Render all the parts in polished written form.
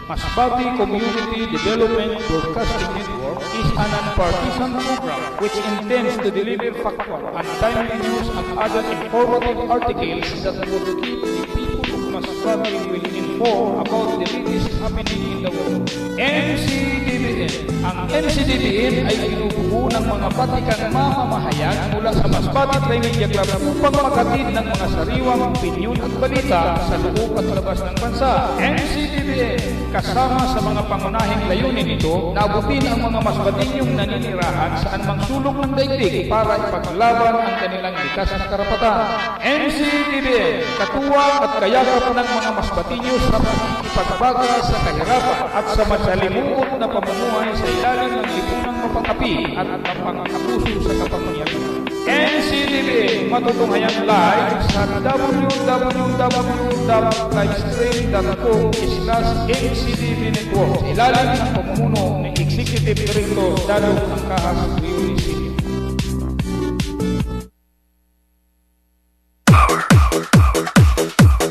Masbate Community Development Broadcasting Network is a non-partisan program which intends to deliver factual and timely news and other informative articles that would keep the people of Masbate will inform about the latest happening in the world. MCDBN. Ang MCDBN ay binubuo ng mga batikang mamamahayan mula sa Masbate Trimedia Club upang maghatid ng mga sariwang opinyon at balita sa loob at labas ng bansa. MCDBN, kasama sa mga pangunahing layunin nito, naabutin ang mga Masbateñong naninirahan sa anumang sulok ng daigdig para ipaglaban ang kanilang likas na karapatan. MCDBN, katuwang at kayakap ng mga Masbateño sa ipagbaga sa kahirapan at sa masalimuot na pamumuhay sa ilalim ng lipunang mapang-api at mapang-abuso sa kapangyarihan. NCTV, matutunghayan live sa www.livestream.com/nctv network sa ilalim ng pamumuno ng Executive Director Dalog Angkahas Rioli City.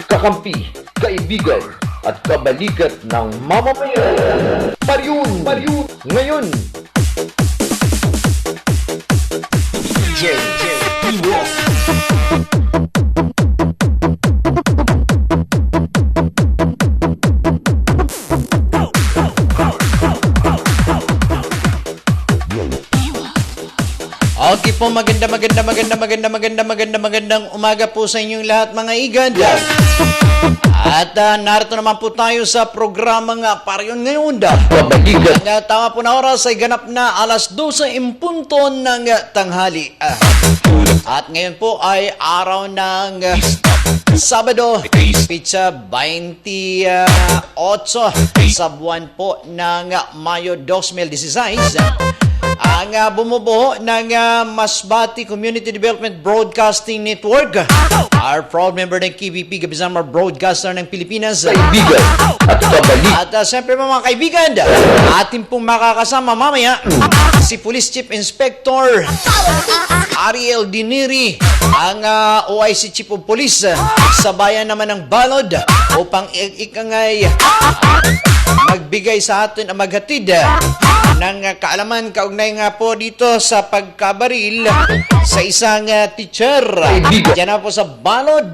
Kakampi, kaibigan, at kabalikat ng mamamayan. Paryun, ngayon. DJ P-Walk. Okay po, magandang umaga po sa inyong lahat mga iganda. At narito naman po tayo sa programang Paryon Ngayon. Ang tama po na oras ay ganap na 12:00 ng tanghali. At ngayon po ay araw ng Sabado, pizza 28 sa buwan po ng Mayo 2016. Ang bumubuo ng Masbate Community Development Broadcasting Network, our proud member ng KBP, Gabisamar Broadcaster ng Pilipinas. Kaibigan at kabalik. At siyempre mga kaibigan, ating pong makakasama mamaya si Police Chief Inspector Ariel Diniri, ang OIC Chief of Police sa bayan naman ng Balod, upang ikangay magbigay sa atin ang maghatid ng kaalaman kaugnay nga po dito sa pagkabaril sa isang teacher. Diyan na po sa Balod,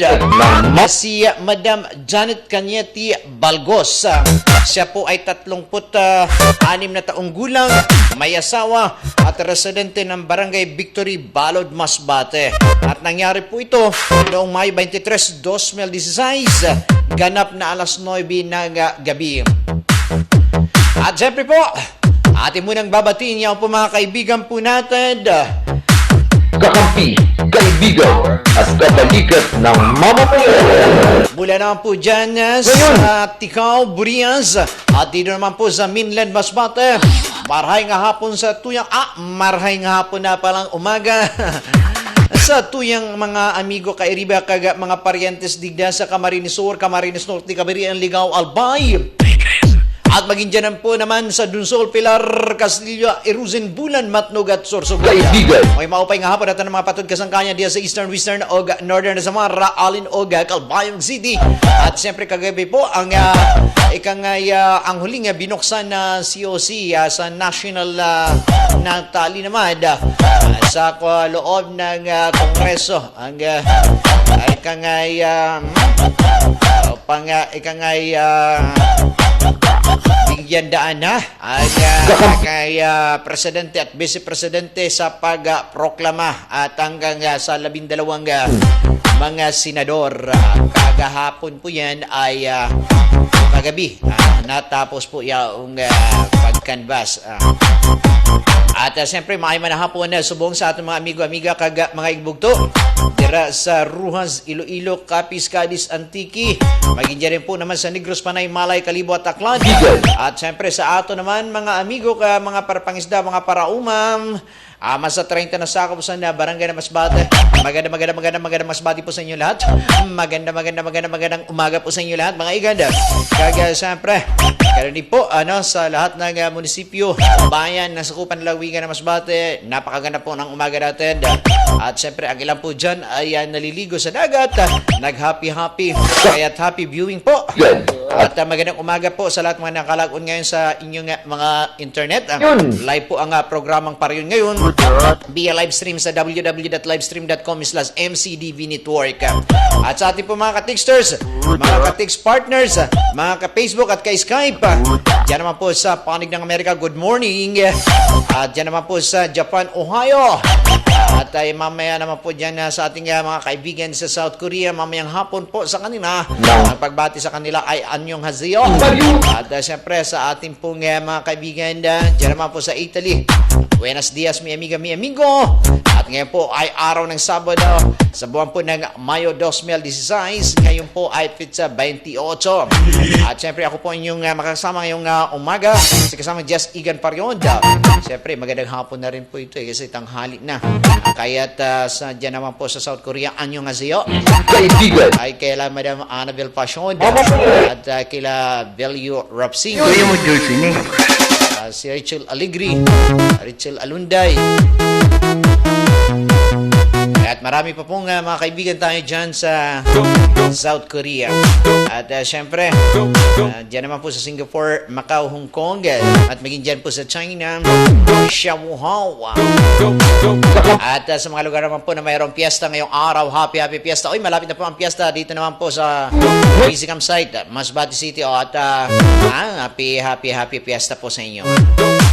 si Madam Janet Cañete Balgos. Siya po ay 36 na taong gulang, may asawa at residente ng Barangay Victory, Balod, Masbate. At nangyari po ito noong May 23, 2016, ganap na 9:00 ng gabi. At siyempre po, atin munang babatiin niya po mga kaibigan po natin. Kakampi, kaibigan, at kabalikat ng mamamayan. Mula naman po dyan sa Ticao, Burias, at dito naman po sa Mainland, Masbate. Marhay nga hapon sa tuyang, marhay nga hapon na palang umaga. Sa tuyang mga amigo kairiba kaga mga parientes digda sa Camarines Sur, Camarines Norte, Cabirian, Ligao, Albay. At maging dyan po naman sa Dunsol, Pilar, Castillo, Eruzen, Bulan, Matnog at Sorsogon. May maupay nga hapon at ng mga patod kasangkanya diya sa Eastern, Western, o Northern Samara, Alin, Oga, Calbayog City. At siyempre kagabi po ang ang huling binuksan na COC sa National na tali naman sa loob ng Kongreso. Ang bigyan daan na kay Presidente at Vice Presidente sa pagproklama at hanggang sa 12 mga senador. Kagahapon po yan ay kagabi natapos po yung pag-canvas. At siyempre maay manahapon na subong sa ating mga amigo-amiga kaga mga igbugto dira sa Ruhas, Iloilo, Capiz, Cadiz, Antique. Maging rin po naman sa Negros, Panay, Malay, Kalibo at Tacloban. At siyempre sa ato naman mga amigo ka mga parapangisda, mga paraumam, masa 30 na sakop sa barangay na Masbate. Magandang Masbate po sa inyo lahat. Magandang umaga po sa inyo lahat mga iganda. Kaya siyempre ganoon din po sa lahat ng munisipyo, bayan na sakupan lawigan ng Masbate. Napakaganda po ng umaga natin. At siyempre ang ilan po dyan ay naliligo sa dagat. Nag-happy kaya't happy viewing po. At magandang umaga po sa lahat mga nakalagon ngayon sa inyong mga internet. Yun. Live po ang programang Paryon ngayon via live stream sa www.livestream.com/MCDV Network. At sa ating po mga ka-texters, mga ka-text partners, mga ka-Facebook at ka-Skype, dyan naman po sa Panig ng Amerika, good morning. At dyan naman po sa Japan, Ohio. At mamaya naman po dyan sa ating mga kaibigan sa South Korea, mamayang hapon po sa kanila. Ang pagbati sa kanila ay Anyong Haseyo. At siyempre sa ating pong mga kaibigan dyan naman po sa Italy, Buenos dias, mi amiga, mi amigo. At ngayon po ay araw ng Sabado sa buwan po ng Mayo 2016. Ngayon po ay pizza 28. At siyempre ako po inyong makasama ngayong umaga. Si kasama Jess Igan Paryon. Siyempre magandang hapon na rin po ito kasi tanghali na. Kaya't sa dyan naman po sa South Korea, Anyong Haseyo. Kaibigan. Ay kaila Madam Annabelle Passion. At kaila Belio Rapsing. Si Rachel Aligri, Rachel Alunday. At marami pa pong mga kaibigan tayo dyan sa South Korea. At syempre, dyan naman po sa Singapore, Macau, Hong Kong, at maging dyan po sa China, Shanghai. At sa mga lugar naman po na mayroong piyesta ngayong araw, happy piyesta. Uy, malapit na po ang piyesta dito naman po sa Basic Campsite, Masbate City. At happy piyesta po sa inyo.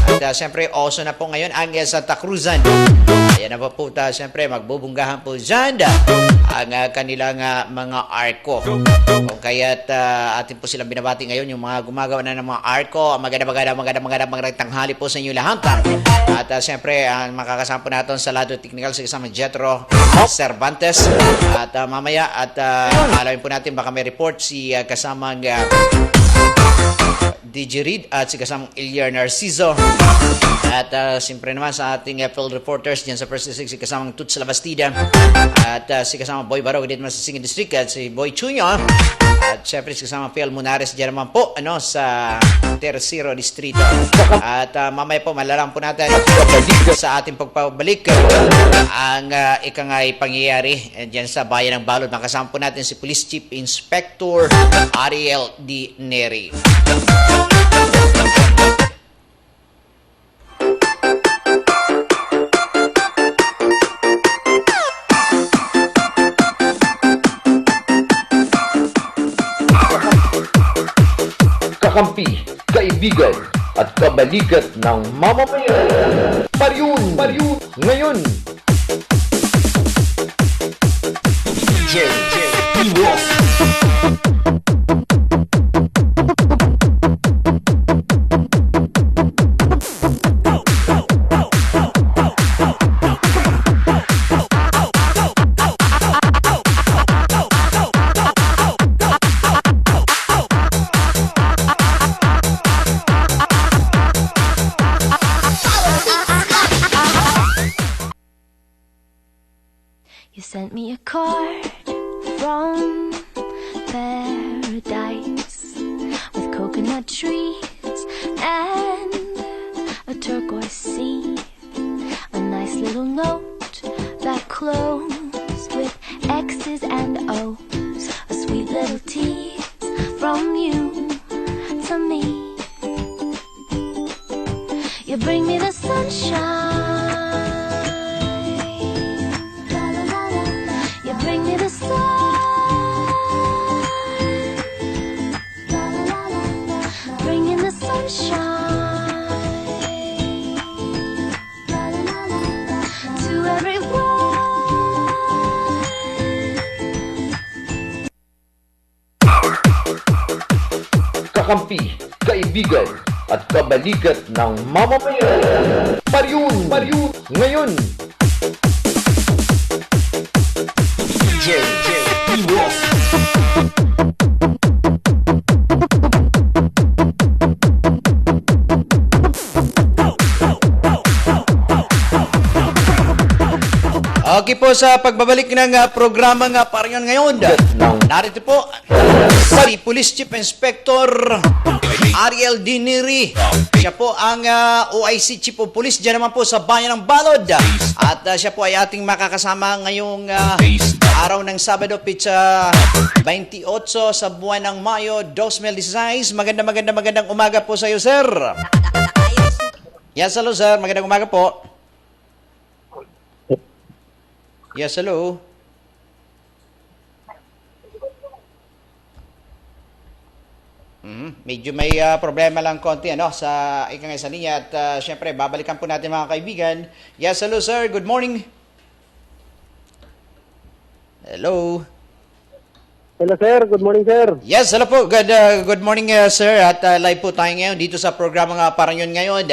At syempre, also na po ngayon ang Santa Cruzan. Ayan na po syempre, magbubunggahan po dyan ang kanilang mga arko. Kung kaya't atin po silang binabati ngayon, yung mga gumagawa na ng mga arko. Magandang tanghali po sa inyo lahat. At syempre, makakasama po natin sa lado technical sa kasama Jetro Cervantes. At mamaya, alamin po natin, baka may report si kasamang DJ Reed at si kasamang Ilyar Narciso. At siyempre naman sa ating field reporters dyan sa First District, si kasamang Toots Labastida. At si kasamang Boy Barog dito naman sa Singing District at si Boy Chuyo. At siyempre si kasamang Phil Munares dyan naman po sa Tercero Distrito. At mamaya po malalang po natin sa ating pagpabalik ang ikangay pangyayari dyan sa bayan ng Balod. Makasama po natin si Police Chief Inspector Ariel D. Neri. Kakampi, kaibigan, at kabalikat ng mamamayan. Paryon, ngayon. You sent me a card from paradise with coconut trees and a turquoise sea. A nice little note that closed with X's and O's. A sweet little tease from you to me. You bring me the sunshine. Bring me the sun. Bring in the sunshine to everyone. Kakampi, kaibigan, at kabalikat ng mamamayan. Paryon, ngayon. Okay po, sa pagbabalik ng programa nga Paryon ngayon, narito po si Police Chief Inspector Ariel Diniri. Siya po ang OIC Chief of Police dyan naman po sa Bayan ng Balod. At siya po ay ating makakasama ngayong araw ng Sabado, pitsa 28 sa buwan ng Mayo 2016. Magandang umaga po sa iyo, sir. Yes, hello, sir. Magandang umaga po. Yes, hello. Medyo may problema lang konti sa ikangay sa linya at syempre babalikan po natin mga kaibigan. Yes, hello, sir. Good morning. Hello. Hello sir, good morning sir. Yes, hello po. Good morning, sir. At live po tayo ngayon dito sa programa nga Paryon ngayon.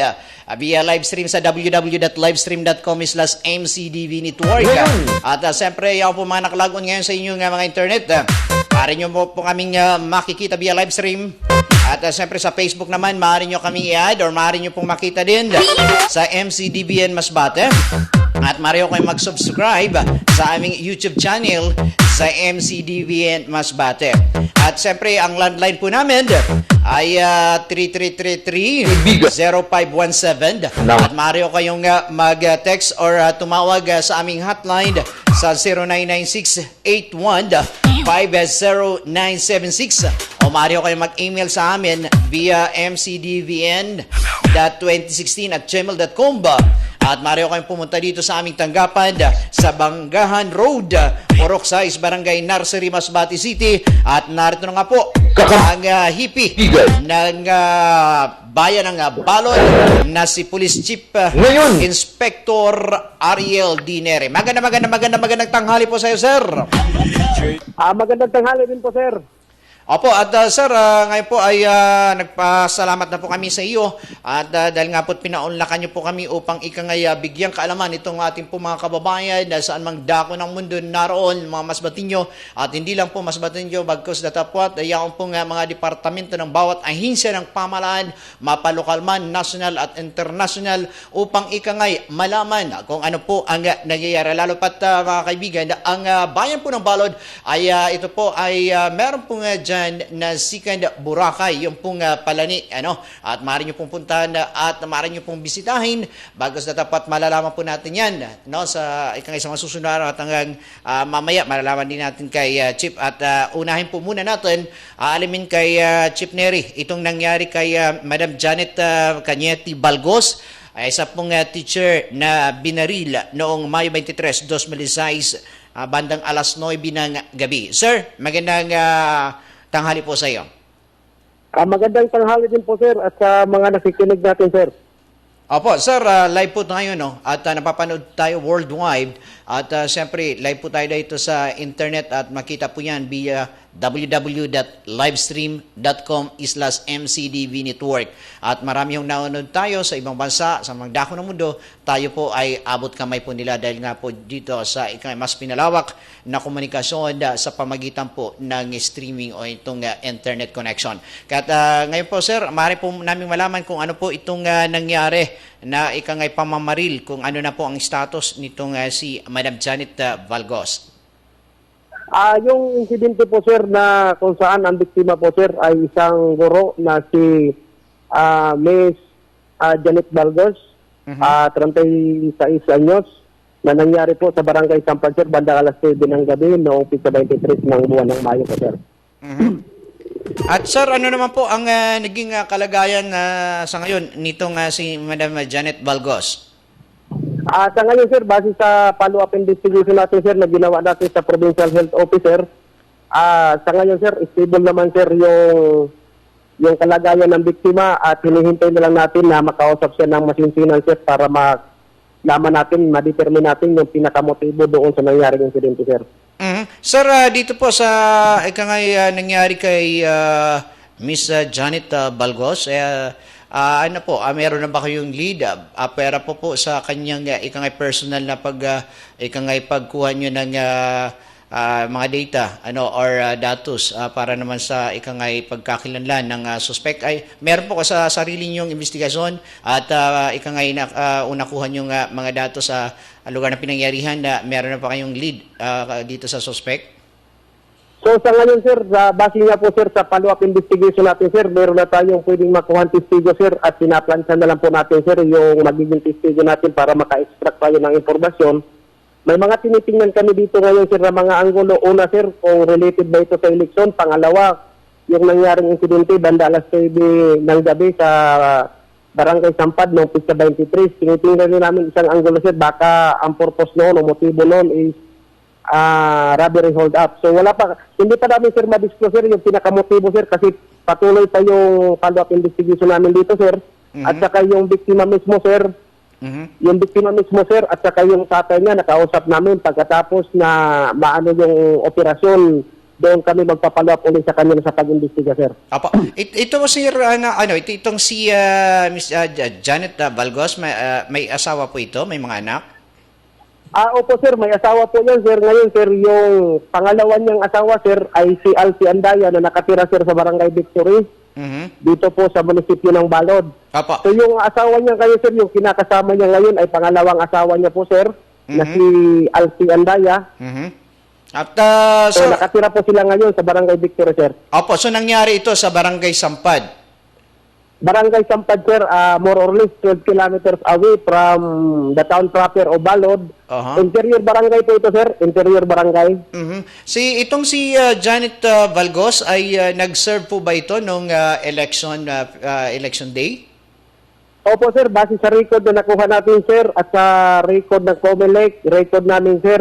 Via live stream sa www.livestream.com/MCDV Network. At siyempre, ako po mga nakalagon ngayon sa inyong mga internet. Maaari nyo po kaming makikita via live stream. At siyempre sa Facebook naman, maaari nyo kaming i-add or maaari nyo pong makita din sa MCDBN Masbate. At maaari nyo kayong mag-subscribe sa aming YouTube channel sa MCDBN Masbate. At siyempre, ang landline po namin ay 3333-0517. At maaari nyo kayong mag-text or tumawag sa aming hotline sa 0996-81-50976. O maaari nyo kayong mag-email sa amin via mcdvn.2016@gmail.com. At maaari kayong pumunta dito sa aming tanggapan sa Banggahan Road, Purok 6, Barangay Nursery, Masbate City. At narito na nga po ang hippie ng bayan ng Balod na si Police Chief Inspector Ariel Dinere. Magandang tanghali po sa iyo, sir. Magandang tanghali din po sir. Opo, at sir, ngayon po ay nagpasalamat na po kami sa iyo at dahil nga po pinaunlakan niyo po kami upang ikangay bigyang kaalaman itong ating po mga kababayan na saan mang dako ng mundo naroon, mga Masbateño at hindi lang po Masbateño, bagkus datapwat, ayaw po nga mga departamento ng bawat ahensya ng pamahalaan, mapalokal man, national at international upang ikangay malaman kung ano po ang nangyayari. Lalo pat mga kaibigan, ang bayan po ng Balod ay ito po ay meron po nga na Second Boracay, yung pong palani, at maaari nyo pong puntahan at maaari nyo pong bisitahin. Bagos na tapat malalaman po natin yan, sa ikang isang masusunod at hanggang mamaya malalaman din natin kay Chief. At unahin po muna natin, alamin kay Chief Neri, itong nangyari kay Madam Janet Cañete Balgos, ay isa pong teacher na binaril noong Mayo 23, 2016, bandang alas 9 ng gabi. Sir, magandang tanghali po sa iyo. Magandang tanghali din po sir at sa mga nakikinig natin sir. Opo, sir, live po tayo at napapanood tayo worldwide at siyempre live po tayo dito sa internet at makita po yan via www.livestream.com/MCDV Network. At marami yung nanonood tayo sa ibang bansa, sa mga dako ng mundo, tayo po ay abot kamay po nila dahil nga po dito sa mas pinalawak na komunikasyon sa pamagitan po ng streaming o itong internet connection. Kaya ngayon po sir, maaari po namin malaman kung ano po itong nangyari na ikangay pamamaril, kung ano na po ang status nitong si Madam Janet Balgos. Yung insidente po sir na kung saan ang biktima po sir ay isang guro na si Miss Janet Balgos, 36 anyos, na nangyari po sa Barangay Sampal sir, bandang alas 7 ng gabi noong 23 ng buwan ng Mayo po sir. At sir, ano naman po ang naging kalagayan sa ngayon nitong si Madam Janet Balgos? Sa ngayon sir, base sa follow-up investigation natin sir na ginawa natin sa Provincial Health Officer, sa ngayon sir, stable naman sir yung kalagayan ng biktima at hinihintay na lang natin na makausap siya ng masinsinan sir para malaman natin, ma-determine natin yung pinakamotibo doon sa nangyaring insidente sir. Sir, dito po sa ikangay nangyari kay Miss Janet Balgos, ano po, meron na ba kayong lead? Pera po sa kanyang ikangay personal na ikangay pagkuha nyo ng mga data or datos para naman sa ikangay pagkakilanlan ng suspect ay meron po sa sarili niyong investigasyon at ikangay unakuhan yung mga datos sa lugar na pinangyarihan na meron na pa kayong lead dito sa suspect? So sa ngayon sir, base nga po sir sa follow-up investigation natin sir, meron na tayong pwedeng makuha testigo sir at pinaplansya na lang po natin sir yung magiging testigo natin para maka-extract tayo ng informasyon. May mga tinitingnan kami dito ngayon sir na mga anggulo. Una sir, kung related ba ito sa eleksyon. Pangalawa, yung nangyaring insidente banda alas 9 ng gabi sa Barangay Sampad noong Pista 23. Tinitingnan rin namin isang anggulo sir, baka ang purpose noon o motibo noon is robbery hold up. So wala pa, hindi pa namin sir ma-disclose sir yung pinakamotibo sir kasi patuloy pa yung follow-up investigation namin dito sir. At saka yung biktima mismo sir, yung biktima mismo sir at saka yung tatay niya nakausap namin pagkatapos na maano yung operasyon, doon kami magpapalap ulit sa kanila sa pag-imbestiga sir. Apo. Ito sir itong si Miss Janet Valgos, may asawa po ito, may mga anak? Opo sir, may asawa po yan sir. Ngayon sir, yung pangalawa niyang asawa sir ay si Alfie Andaya na nakatira sir sa Barangay Victory. Dito po sa munisipyo ng Balod. Apa. So yung asawa niya kayo sir, yung kinakasama niya ngayon ay pangalawang asawa niya po sir, na si Alfie Andaya. At So nakatira po sila ngayon sa Barangay Victory sir. Opo, so nangyari ito sa Barangay Sampad. Barangay Sampad sir, more or less 12 kilometers away from the town proper o Balod. Interior barangay po ito sir, interior barangay. Si Janet Valgos ay nag-serve po ba ito nung election day? Opo sir, base sa record na nakuha natin sir at sa record ng COMELEC, record namin sir,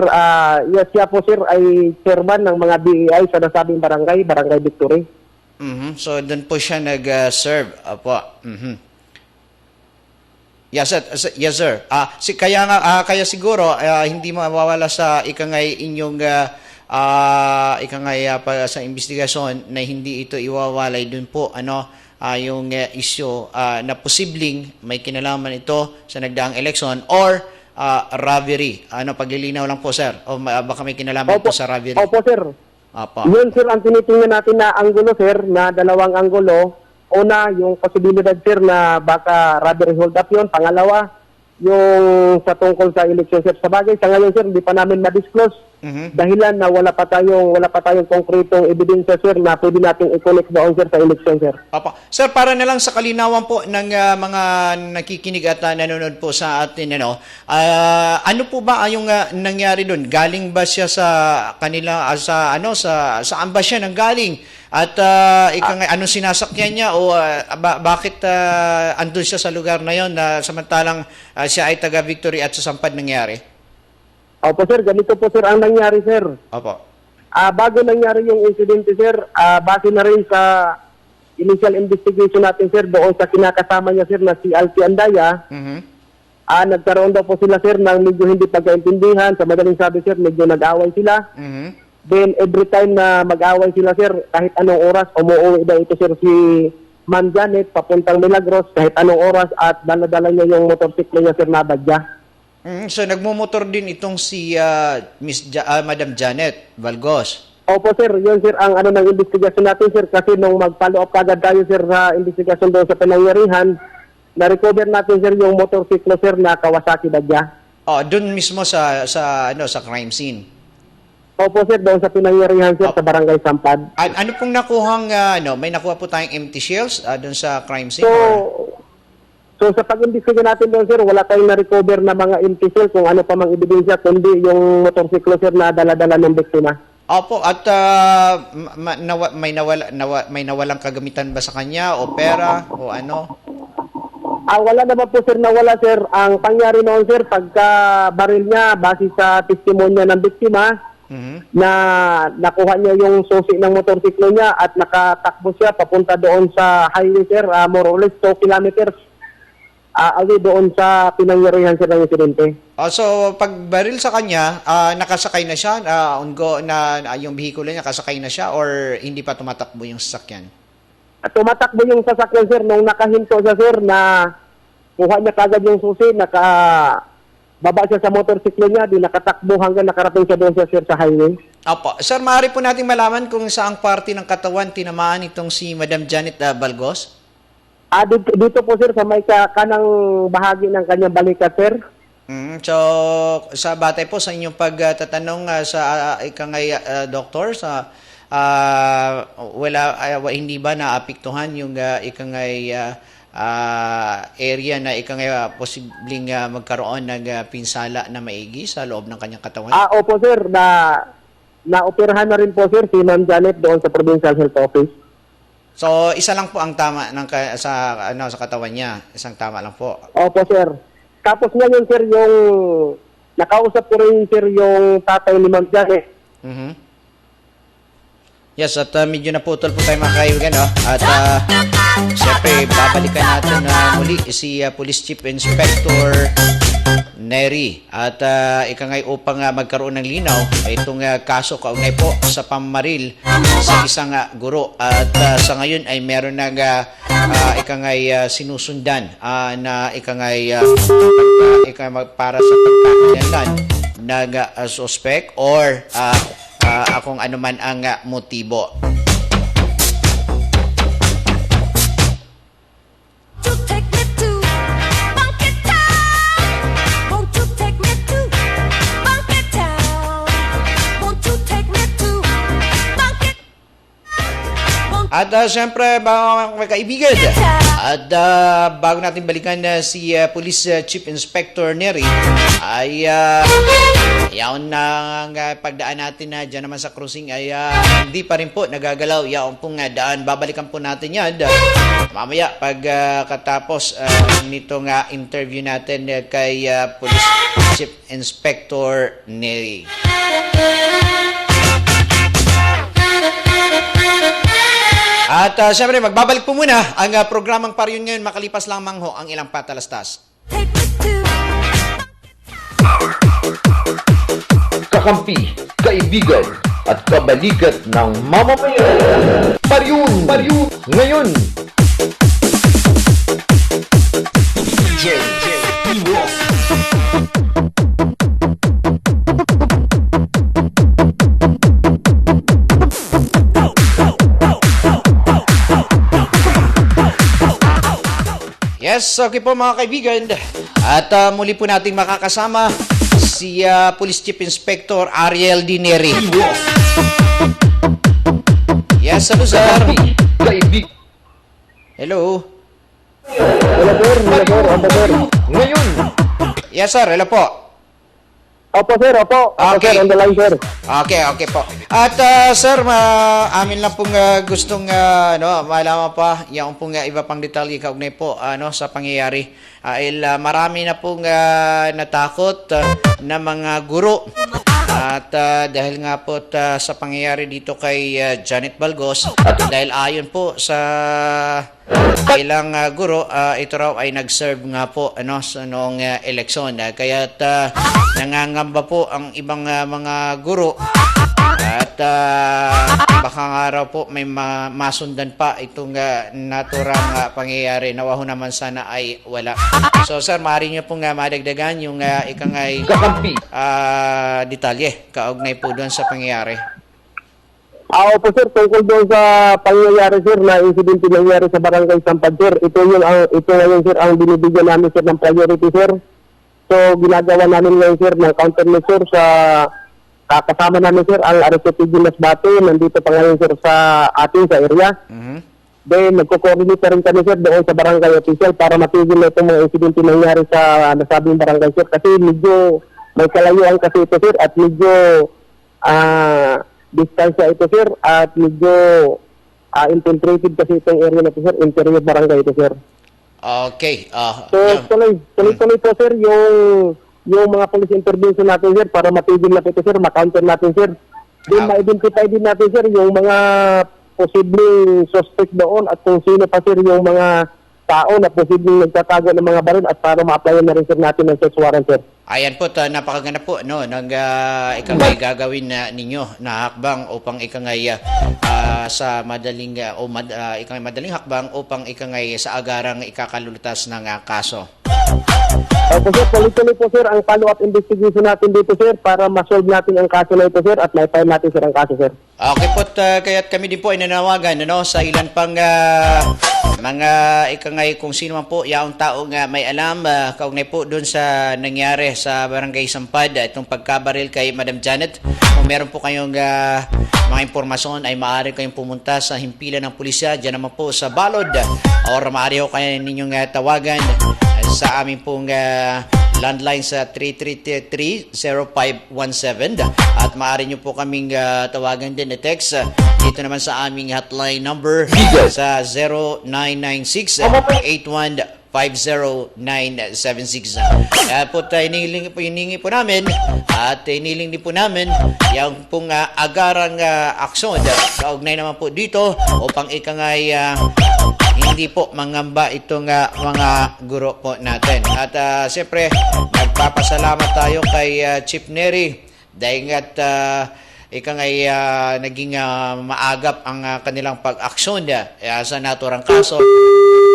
yes, siya po sir ay chairman ng mga BEI sa nasabing barangay, Barangay Victory. So doon po siya nag-serve. Apo. Yes sir. Kaya siguro hindi mawawala sa ikangay inyong sa investigasyon na hindi ito iwawalay dun po yung issue na posibleng may kinalaman ito sa nagdaang eleksyon or robbery. Paglilinaw lang po sir. O baka may kinalaman po sa robbery. Opo sir. Apa. Yun sir, ang tinitingnan natin na anggulo sir, na dalawang anggulo. Una, yung posibilidad sir na baka robbery hold up yun. Pangalawa, yung sa tungkol sa election sir. Sa bagay, sa ngayon sir, hindi pa namin ma-disclose. Dahilan na wala pa tayong konkretong ebidensya sir na pwede nating i-connect doon sir sa election sir. Papa. Sir, para na lang sa kalinawan po ng mga nakikinig at nanonood po sa atin, ano po ba yung nangyari doon? Galing ba siya sa kanila saan ba siya nanggaling? At anong sinasakyan niya o bakit andun siya sa lugar na yon na samantalang siya ay taga Victory at sa Sampad nangyari? Opo sir, ganito po sir ang nangyari sir. Opo. Bago nangyari yung incident sir, base na rin sa initial investigation natin sir doon sa kinakasama niya sir na si Alfie Andaya. Nagkaroon daw po sila sir ng medyo hindi pagkaintindihan. Sa madaling sabi sir, medyo nag-away sila. Then every time na mag-away sila sir, kahit anong oras, umuwi daw ito sir si Ma'am Janet papuntang Milagros kahit anong oras at dala-dala niya yung motorsiklo niya sir na badya. So nagmumotor din itong si Madam Janet Valgos. Opo sir, yun sir ang ng investigasyon natin sir kasi nung mag-follow up kagad tayo sir sa investigasyon doon sa pinangyarihan, na-recover natin sir yung motorsiklo sir na Kawasaki badya. Doon mismo sa crime scene. Opo sir, doon sa pinangyarihan sir sa Barangay Sampad. Ano pong nakuhang may nakuha po tayong empty shells doon sa crime scene? So sa pag-imbestiga natin doon sir, wala tayong na-recover na mga empty shell kung ano pa mang ebidensya kundi yung motorsiklo sir na dala-dala ng biktima. Opo, at may nawalang kagamitan ba sa kanya o pera o ano? Wala naman po sir nawala sir. Ang pangyari noon sir, pagka baril niya base sa testimonya ng biktima, na nakuha niya yung susi ng motorsiklo niya at nakatakbo siya papunta doon sa highway sir, more or less 2 kilometers. Away doon sa pinangyarihan sir ng insidente. So pag baril sa kanya, nakasakay na siya, yung bihikulo niya nakasakay na siya or hindi pa tumatakbo yung sasakyan? Tumatakbo yung sasakyan sir nung nakahinto siya sir na kuha niya kagad yung susi, baba siya sa motorsiklo niya, di nakatakbo hanggang nakarating siya doon sir sa highway. Opo. Sir, maaari po nating malaman kung saang parte ng katawan tinamaan itong si Madam Janet Balgos? Dito po sir sa may kanang bahagi ng kanyang balikat sir. So, sa batay po sa inyong pagtatanong sa ikangay doktor, sa hindi ba naapektuhan yung ikangay area na ikangay posibleng magkaroon ng pinsala na maigi sa loob ng kanyang katawan? Opo sir, na-operahan na rin po sir si Ma'am Janet doon sa Provincial Health Office. So, isa lang po ang tama sa katawan niya. Isang tama lang po. Opo sir. Tapos ngayon sir, yung nakausap ko rin sir yung tatay ni Ma'am Janet. Yes, at medyo naputol po tayo mga kaibigan. No? At siyempre, babalikan natin muli si Police Chief Inspector Neri. At ikangay upang magkaroon ng linaw itong kaso kaugnay po sa pamamaril sa isang guro. At sa ngayon ay meron ng ikangay sinusundan na ikangay para sa pagkakalanlan ng suspect or kung ano man ang motibo. At siyempre, mga kaibigan, at bago natin balikan si Police Chief Inspector Neri, ay yaon na pagdaan natin na dyan naman sa cruising ay hindi pa rin po nagagalaw. Yaon pong daan, babalikan po natin yan mamaya pagkatapos nitong interview natin kay Police Chief Inspector Neri. At siyempre, magbabalik po muna ang programang Pariyon ngayon makalipas lamang ho ang ilang patalastas. Kakampi, kaibigan, at kabalikat ng mamamayan. Pariyon, ngayon. Yes, okay po mga kaibigan. At muli po nating makakasama si Police Chief Inspector Ariel Dineri. Yes, hello sir. Hello. Ngayon. Yes sir, hello po. Opo sir, opo. Okay. Sir, on the line sir. Okay po. At sir, amin lang pong gustong malaman pa yung pong iba pang detalye kaugnay po sa pangyayari. Marami na pong natakot na mga guro. At dahil nga po sa pangyayari dito kay Janet Balgos, dahil ayon po sa ilang guro, ito raw ay nag-serve nga po sa noong eleksyon. Kaya nangangamba po ang ibang mga guro at baka nga raw po may masundan pa itong naturang pangyayari. Nawaho naman sana ay wala. So sir, maaari nyo pong madagdagan yung ikangay detalye kaugnay po doon sa pangyayari. Opo sir, tungkol doon sa pangyayari sir na insidente nangyari sa Barangay Sampad sir, ito ngayon sir ang binibigyan namin sir ng priority sir. So ginagawa namin ngayon sir ng countermeasure sa kasama namin sir ang RSPG Masbate, nandito pa ngayon sir sa atin sa area. Then nagko-coordinate rin kami sir doon sa barangay official para matigil na itong mga insidente nangyari sa nasabing barangay sir kasi medyo may kalayuan kasi ito sir at medyo distansya ito sir at medyo infiltrated kasi itong area na ito sir, interior barangay ito sir. Okay. So tuloy po sir yung mga police intervention natin sir para matigil na ito sir, ma-counter natin sir. Then ma-identify din natin sir yung mga posibleng suspect doon at kung sino pa sir yung mga tao na posibleng nagtatago ng mga baril at para ma-applyan na rin sir natin ng search warrant sir. Ayan po, napakaganda po ng ikangay gagawin ninyo na hakbang upang ikangay sa madaling ikangay madaling hakbang upang ikangay sa agarang ikakalulutas ng kaso. Opo sir, tuloy-tuloy po sir ang follow-up investigation natin dito sir para ma-solve natin ang kaso na ito sir at ma-file natin sir ang kaso sir. Okay po, kaya't kami din po ay nanawagan sa ilan pang mga ikangay kung sino man po yaong taong may alam kaugnay po doon sa nangyari sa Barangay Sampad, itong pagkabaril kay Madam Janet. Kung meron po kayong mga impormasyon ay maaari kayong pumunta sa himpilan ng pulisya dyan naman po sa Balod or maaari ko kayo ninyong tawagan sa aming pong landline sa 3333-0517 at maaari nyo po kaming tawagan din text dito naman sa aming hotline number sa 0996-8150-976. Kaya po hinihingi po namin at hiniling din po namin yung pong agarang aksyon kaugnay naman po dito upang ikangay hindi po mangamba itong mga guro po natin. At siyempre, nagpapasalamat tayo kay Chief Neri dahil at ikangay naging maagap ang kanilang pag-aksyon sa naturang kaso.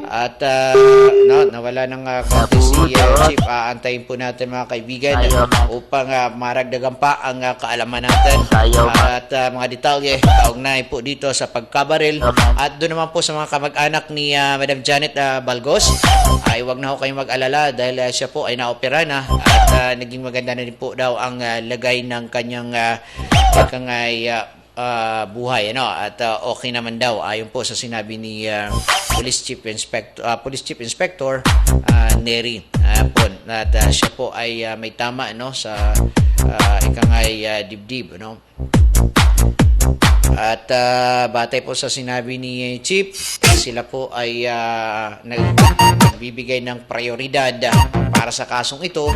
At nawala ng konti si Chief. Antayin po natin mga kaibigan upang maragdagan pa ang kaalaman natin at mga detalye kaugnay po dito sa pagkabaril. At doon naman po sa mga kamag-anak ni Madam Janet Balgos ay wag na ho kayong mag-alala dahil siya po ay naopera na at naging maganda na din po daw ang lagay ng kanyang buhay at okay naman daw ayon po sa sinabi ni Police Chief Inspector Neri at siya po ay may tama sa ikangay dibdib at batay po sa sinabi ni Chief, sila po ay nagbibigay ng prioridad para sa kasong ito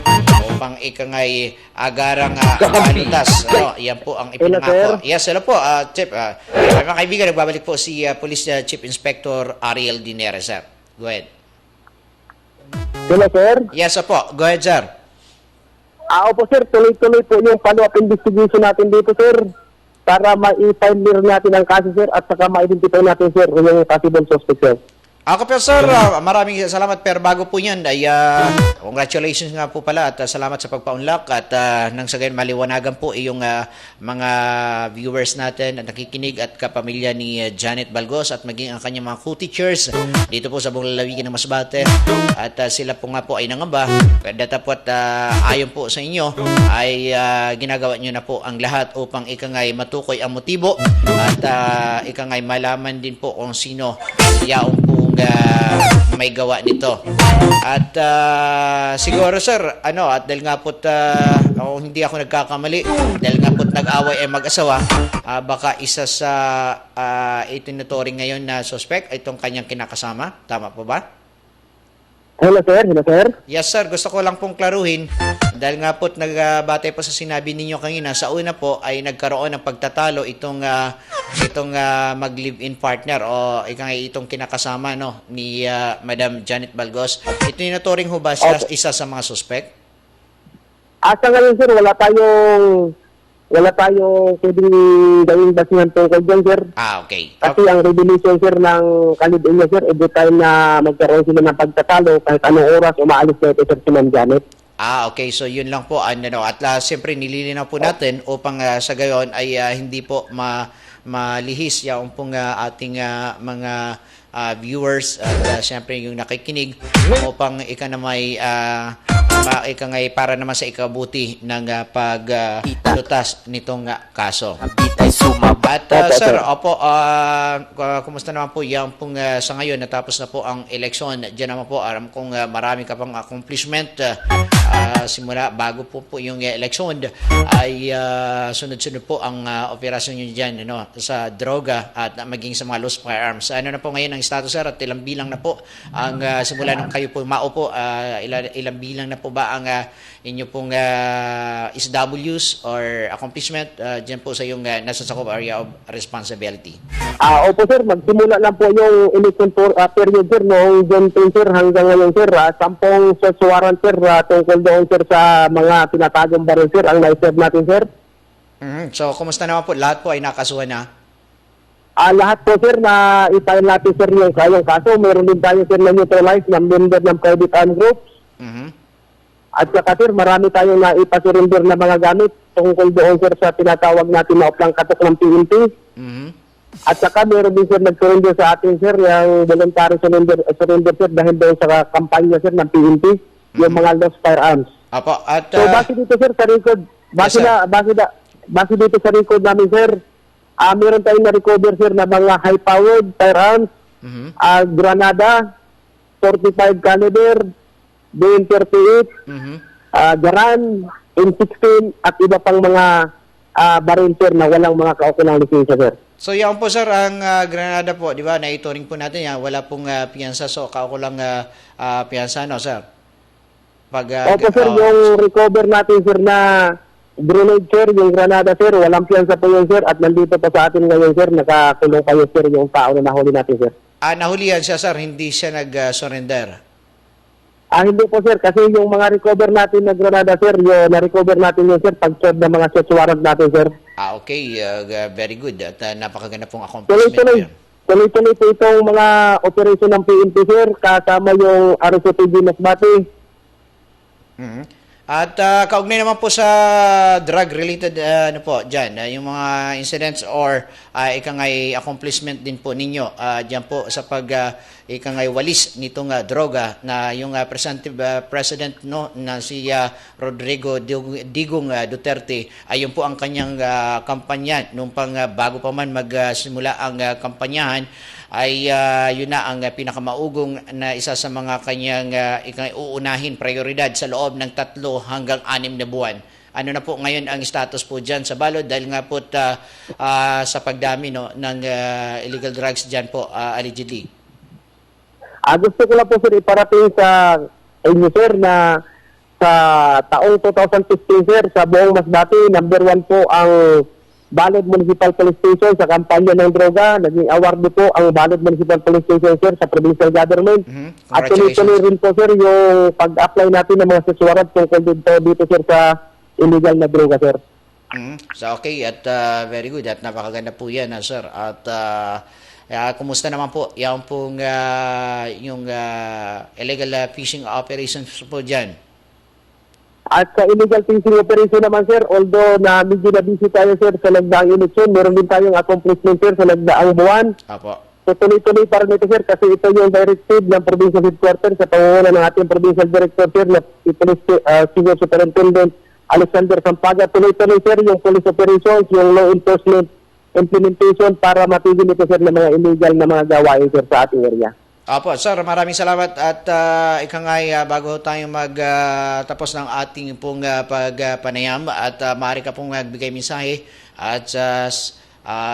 upang ikangay agarang kalutas. Yan po ang ipinangako. Yes, hello po, Chief. Mga kaibigan, nagbabalik po si Police Chief Inspector Ariel Dinera, sir. Go ahead. Hello sir. Yes, po. Go ahead, sir. Opo sir, tuloy-tuloy po yung follow-up investigation natin dito sir para ma-file natin ang kaso sir at saka ma-identify natin sir yung possible suspect sir. Ako po sir, maraming salamat pero bago po yan ay congratulations nga po pala at salamat sa pagpaunlak at nang sa gayon maliwanagan po yung mga viewers natin at nakikinig at kapamilya ni Janet Balgos at maging ang kanyang mga co-teachers dito po sa buong lalawigan ng Masbate at sila po nga po ay nangamba datapot ayon po sa inyo ay ginagawa nyo na po ang lahat upang ikangay matukoy ang motibo at ikangay malaman din po kung sino yaong po may gawa nito. At siguro sir, at dahil nga po't hindi ako nagkakamali, dahil nga po't nag-away ay mag-asawa, baka isa sa itinuturing ngayon na suspect itong kanyang kinakasama. Tama po ba? Hello sir, hello sir. Yes sir, gusto ko lang pong klaruhin dahil nga po't nagbatay po sa sinabi ninyo kanina, sa una po ay nagkaroon ng pagtatalo itong mag-live-in partner o itong kinakasama ni Madam Janet Balgos. Ito yung naturing ho ba siya isa sa mga suspect? Sa ngayon sir, wala tayong pwedeng gawing basihan tungkol dyan sir. Okay. Kasi ang revelation sir ng kalibin niya sir, every time na magkaroon sila ng pagtatalo, kahit anong oras, umaalis na ito sir si Ma'am Janet. Okay. So, yun lang po. At siyempre, nililinaw po natin upang sa gayon ay hindi po malihis yung pong ating mga viewers at siyempre yung nakikinig upang para naman sa ikabuti ng paglutas nitong kaso. At sir, kumusta naman po yung pong sa ngayon natapos na po ang eleksyon. Diyan naman po alam kong marami ka pang accomplishment simula bago po yung eleksyon ay sunod-sunod po ang operasyon nyo dyan sa droga at maging sa mga lost firearms. Ano na po ngayon ang status sir at ilang bilang na po ang simula nung kayo po maupo, ilang bilang na po ba ang inyo pong SWs or accomplishment dyan po sa yung nasa sakop area of responsibility? Opo sir, magsimula lang po yung election period sir noong June 10 sir hanggang ngayon sir. 10 search warrant sir tungkol doon sir sa mga tinatagong baril sir ang na-serve natin sir. So, kumusta naman po? Lahat po ay nakasuhan na? Lahat po sir na i-file natin sir yung kaso. Meron din tayo sir na neutralize ng member ng private armed groups. At saka sir, marami tayong naipasurrender na mga gamit tungkol doon sir sa tinatawag natin na uplang katok ng PNP. Mhm. At saka meron din sir nag-surrender sa atin sir, yung voluntary surrender sir dahil doon sa kampanya sir ng PNP, yung mga lost firearms. Apo, at So base dito sir sa record, base dito sa record namin sir, meron tayong na-recover sir na mga high-powered firearms, mhm. granada, 45 caliber, BM38, Mhm. Garan, M16 at iba pang mga baril sir na walang mga kaukulang lisensya sir. So yan po sir, ang Granada po, di ba, naituring po natin yan, wala pong piyansa, so kaukulang piyansa, no sir? Opo sir, yung recover natin sir na grenade sir, yung granada sir, walang piyansa po yun sir at nandito pa sa atin ngayon sir, nakakulong kayo sir yung tao na nahuli natin sir. Nahulihan siya sir, hindi siya nag-surrender. Hindi po sir, kasi yung mga recover natin na granada sir, yung na-recover natin yun sir, pag-serve ng mga search warrant natin sir. Okay, very good at napakaganda pong accomplishment po yan. Tuloy-tuloy po itong mga operation ng PNP sir, kasama yung RSOPG Masbate. Mhm. At kaugnay naman po sa drug-related ano po dyan, yung mga incidents or ikangay accomplishment din po ninyo dyan po sa ikangay walis nitong droga na yung President no, na si Rodrigo Digong Duterte, ayun po ang kanyang kampanya nung bago pa man magsimula ang kampanyahan ay yun na ang pinakamaugong na isa sa mga kanyang uunahin prioridad sa loob ng 3 hanggang 6 na buwan. Ano na po ngayon ang status po dyan sa balod dahil nga po sa pagdami no, ng illegal drugs dyan po allegedly? Gusto ko lang po sir iparating sa inyo sir na sa taong 2015 sir sa buong Masbate, number 1 po ang Balod Municipal Police Station sa kampanya ng droga. Naging award po ang Balod Municipal Police Station sir sa provincial government. At tuloy-tuloy rin po sir yung pag-apply natin ng mga search warrant tungkol dito sir sa illegal na droga sir. So okay at very good at napakaganda po yan sir. At kumusta naman po yan pong yung illegal fishing operations po dyan? At sa illegal fishing operation naman sir, although na medyo na-busy tayo sir sa nagdaang eleksyon, meron din tayong accomplishment sir sa nagdaang buwan. Apo. So tuloy-tuloy pa rin ito sir kasi ito yung directive ng provincial headquarters sa pangunguna ng ating provincial director sir na Senior Superintendent Alexander Sampaga. Tuloy-tuloy sir yung police operations, yung law enforcement implementation para matigil ito sir ng mga illegal na mga gawain sir sa ating area. Apo, sir, maraming salamat at ikangay bago tayo magtapos ng ating pong pagpanayam at maaari ka pong magbigay mensahe at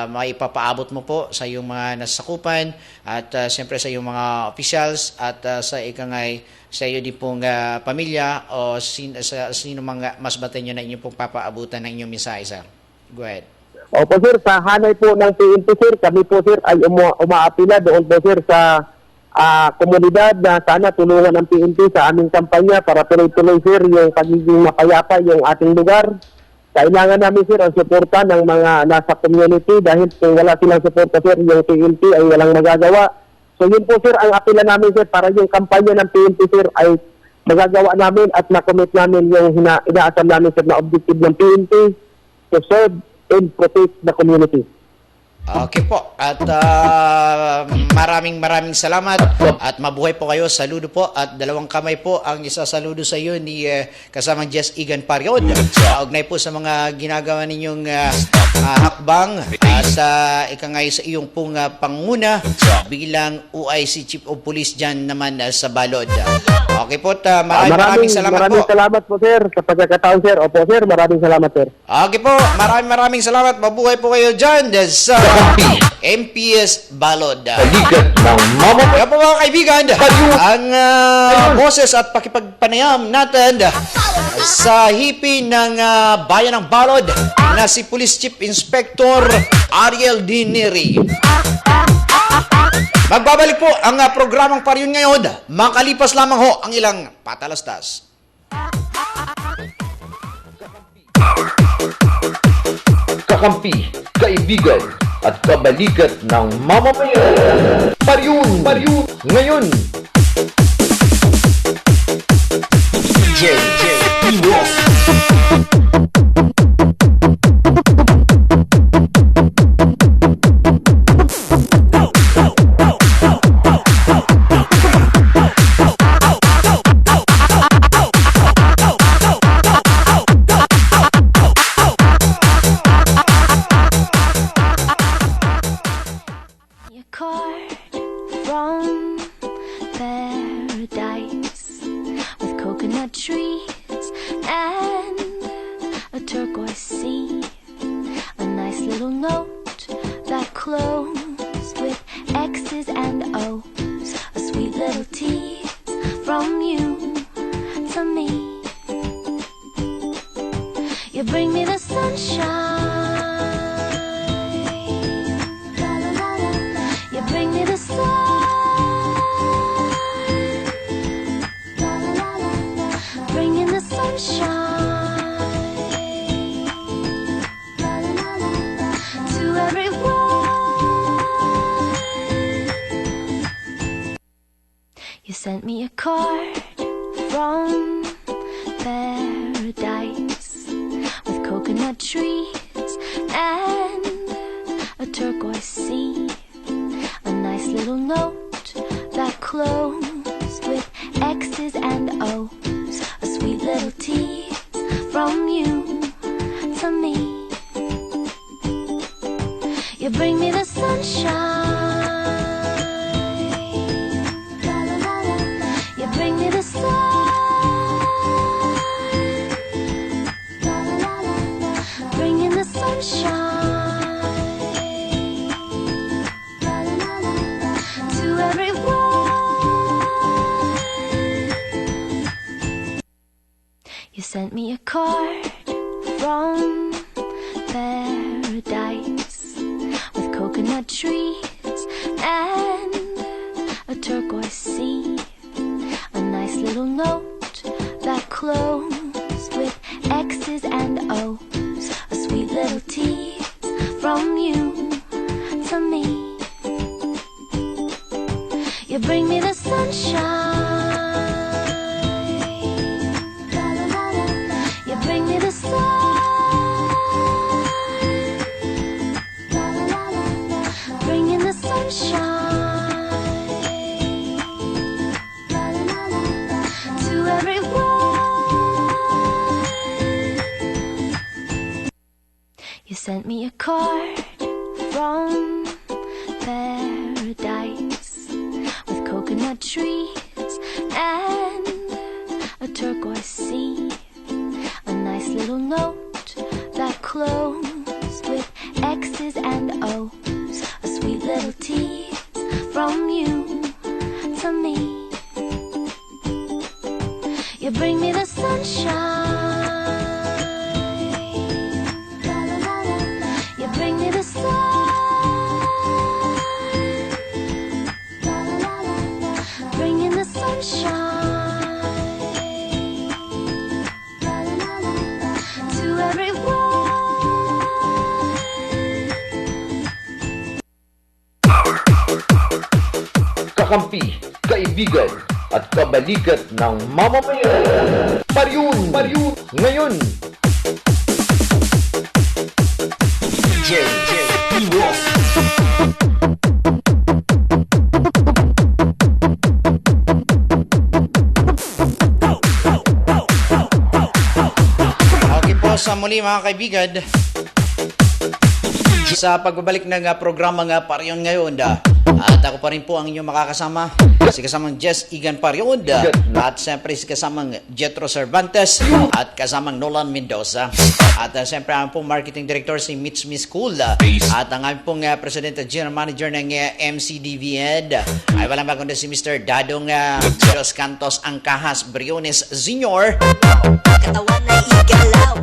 maipapaabot mo po sa iyong mga nasasakupan at siyempre sa iyong mga officials at sa ikangay sa iyo din pong pamilya o sino mga mas batenyo na inyong pong papaabutan ng inyong mensahe, sir. Go ahead. Opo sir, sa hanay po ng PNP sir, kami po sir ay umaapila doon po sir sa komunidad na sana tulungan ng PNP sa aming kampanya para tuloy-tuloy sir yung pagiging mapayapa yung ating lugar. Kailangan namin sir ang suporta ng mga nasa community dahil kung wala silang suporta sir, yung PNP ay walang magagawa. So yun po sir ang apela namin sir para yung kampanya ng PNP sir ay magagawa namin at makomit namin yung inaasam namin sir na objective ng PNP to serve and protect the community. Okay po. At maraming salamat at mabuhay po kayo. Saludo po at 2 kamay po ang isasaludo sa iyo ni kasamang Jess Igan Pariod. Kaugnay po sa mga ginagawa ninyong hakbang at ikangay sa iyong pong panguna bilang OIC Chief of Police dyan naman sa Balod. Okay po. Maraming salamat po. Maraming salamat po sir sa pagkakataon sir. Opo sir, maraming salamat sir. Okay po. Maraming salamat. Mabuhay po kayo dyan sa MPS Balod. Balikat ng mamamayan. Kaya po mga kaibigan, ang boses at pakipagpanayam natin sa hipi ng bayan ng Balod na si Police Chief Inspector Ariel Dineri. Magbabalik po ang programang Pariyon ngayon. Makalipas lamang ho ang ilang patalastas. Kakampi, kaibigan, at kabalikat ng mamamayan. Pariyon, ngayon. A card from paradise with coconut trees and a turquoise sea. A nice little note that closed with X's and O's. A sweet little tease from you to me. You bring me the sunshine. You bring me the sun. Bring in the sunshine to everyone. You sent me a card from paradise with coconut trees and a turquoise sea. A nice little note that closed with X's and O's. A sweet little tease from you to me. You bring me the sunshine. You bring me the sun. Bring in the sunshine to everyone. You sent me a card from paradise with coconut trees and a turquoise sea. A nice little note that closed with X's and O's. A sweet little tease from you to me. You bring me the sunshine. You bring me the sun. Bring in the sunshine to everyone. You sent me a card from paradise with coconut trees and a turquoise sea. A nice little note that closed with X's and O's. A sweet little tease from you to me. You bring me the sunshine. You bring me the sun. Bring in the sunshine to everyone. Kakampi, kaibigan, at kabalikat ng mamamayan. Paryun, ngayon. Okay po, sa muli mga kaibigan, sa pagbabalik ng programa nga Paryon ngayon, at ako pa rin po ang inyong makakasama, si kasamang Jess Igan Paryon, at siyempre si kasamang Jetro Cervantes, at kasamang Nolan Mendoza, at siyempre ang pong marketing director si Mitch School, at ang aming pong president at general manager ng MCDVED ay walang bago na si Mr. Dadong Dos Cantos Angkahas Briones Sr. Katawan na igalaw.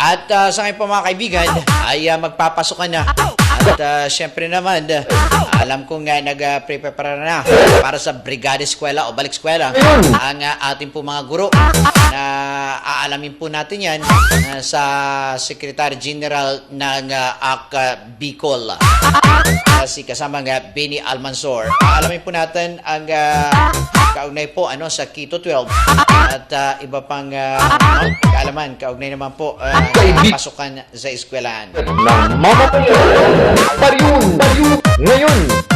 At sa ngayon po mga kaibigan ay magpapasok na. At syempre naman, alam kong nag-prepare na para sa Brigada Eskwela o Balik Eskwela ang ating po mga guro na paalamin po natin yan sa Secretary General ng AK Bicol. Si kasamang Benny Almanzor. Paalamin po natin ang kaugnay po sa Quito 12 at iba pang kaalaman, kaugnay naman po pasukan sa eskwelahan. Ng mamamayan. Pariyun ngayon.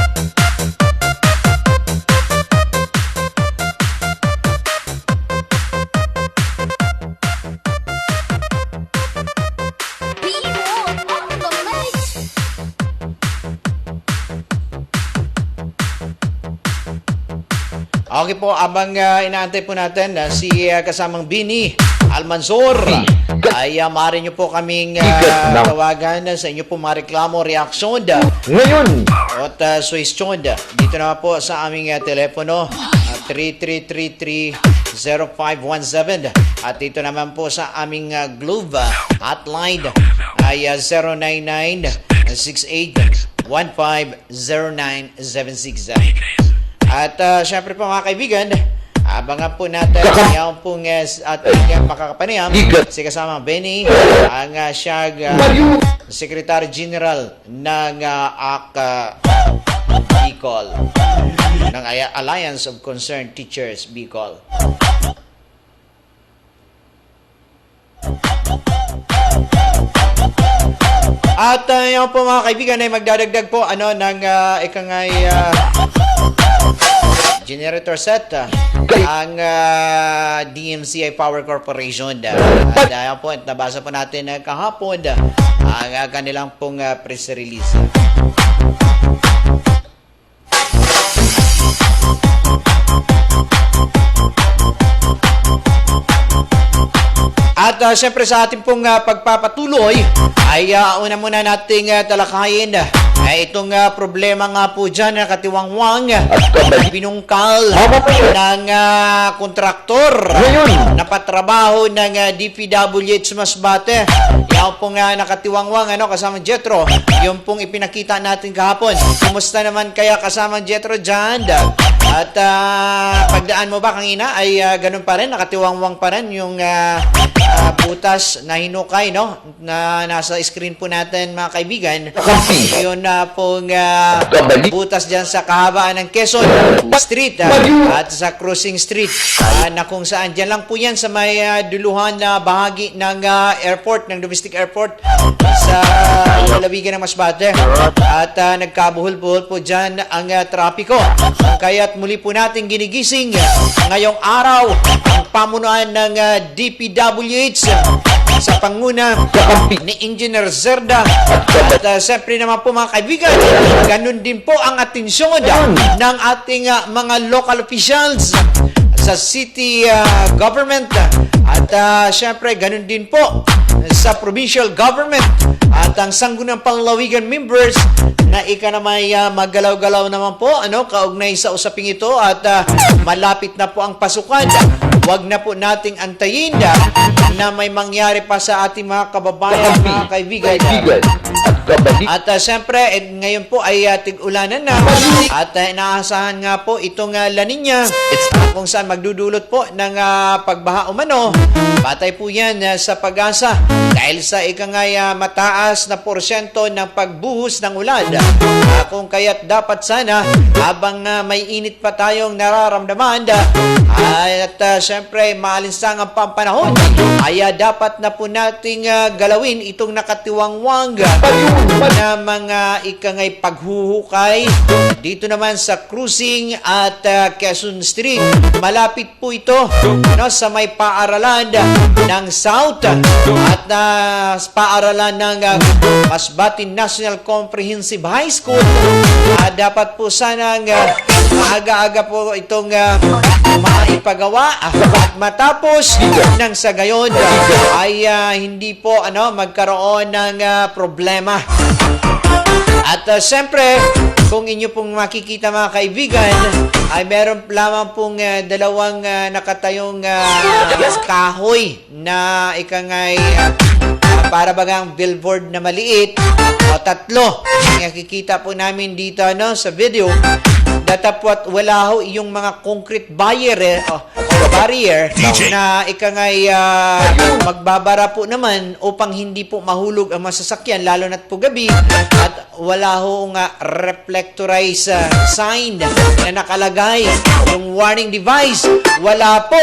Okay po, abang inaantay po natin si kasamang Benny Almanzor ay maaari nyo po kaming tawagan sa inyo po mga reklamo, reaksyon Ngayon. at suwestyon dito naman po sa aming telepono 3333-0517 at dito naman po sa aming Globe hotline ay 099-68-1509-769. At syempre po mga kaibigan, abangan po natin yung pong ating makakapanayam si kasama Benny, ang siyang Secretary General ng AK Bicol, ng Alliance of Concerned Teachers Bicol. At yung po mga kaibigan ay magdadagdag po ng ikangay generator set ang DMCI Power Corporation. At ayan po, nabasa po natin kahapon ang kanilang pong press release. At syempre sa ating pong pagpapatuloy ay una muna nating talakayin itong problema nga po dyan na katiwangwang binungkal ng kontraktor na patrabaho ng DPWH Masbate. Yan pong nakatiwangwang kasama Jetro, yung pong ipinakita natin kahapon. Kumusta naman kaya kasama Jetro dyan? At pagdaan mo ba kanina ay ganun pa rin, nakatiwangwang pa rin yung butas na hinukay na nasa screen po natin mga kaibigan. Yun pong butas dyan sa kahabaan ng Quezon Street at sa Cruising Street na kung saan dyan lang po yan sa may duluhan na bahagi ng airport, ng domestic airport sa lalawigan ng Masbate. At nagkabuhol-buhol po dyan ang trapiko. Kaya't muli po natin ginigising ngayong araw ang pamunuan ng DPWH sa panguna ni Engineer Zerda. At siyempre naman po mga kaibigan, ganun din po ang atensyon ng ating mga local officials sa city government. At siyempre ganun din po sa provincial government at ang Sangguniang Panlalawigan members na may maggalaw-galaw naman po kaugnay sa usaping ito at malapit na po ang pasukan. Huwag na po nating antayin na may mangyari pa sa ating mga kababayan, mga kaibigan. At siyempre, ngayon po ay tig-ulanan na at inaasahan nga po itong La Nina kung saan magdudulot po ng pagbaha umano. Patay po yan sa pag-asa dahil sa mataas na porsyento ng pagbuhos ng ulan. Kung kaya't dapat sana habang may init pa tayong nararamdaman at siyempre maalinsang ang pampanahon ay dapat na po nating galawin itong nakatiwangwang na mga paghuhukay dito naman sa Cruising at Quezon Street. Malapit po ito sa may paaralan ng South at paaralan ng Masbate National Comprehensive High School. Dapat po sanang maaga-aga po itong maipagawa at matapos ng sa gayon ay hindi po magkaroon ng problema. At siyempre, kung inyo pong makikita mga kaibigan, ay meron lamang pong dalawang nakatayong kahoy na para bagang billboard na maliit o tatlo. Nakikita po namin dito sa video. Datapwat wala ho yung mga concrete barrier o barrier na ikangay magbabara po naman upang hindi po mahulog ang masasakyan lalo na't po gabi at wala ho nga reflectorized sign na nakalagay yung warning device. Wala po.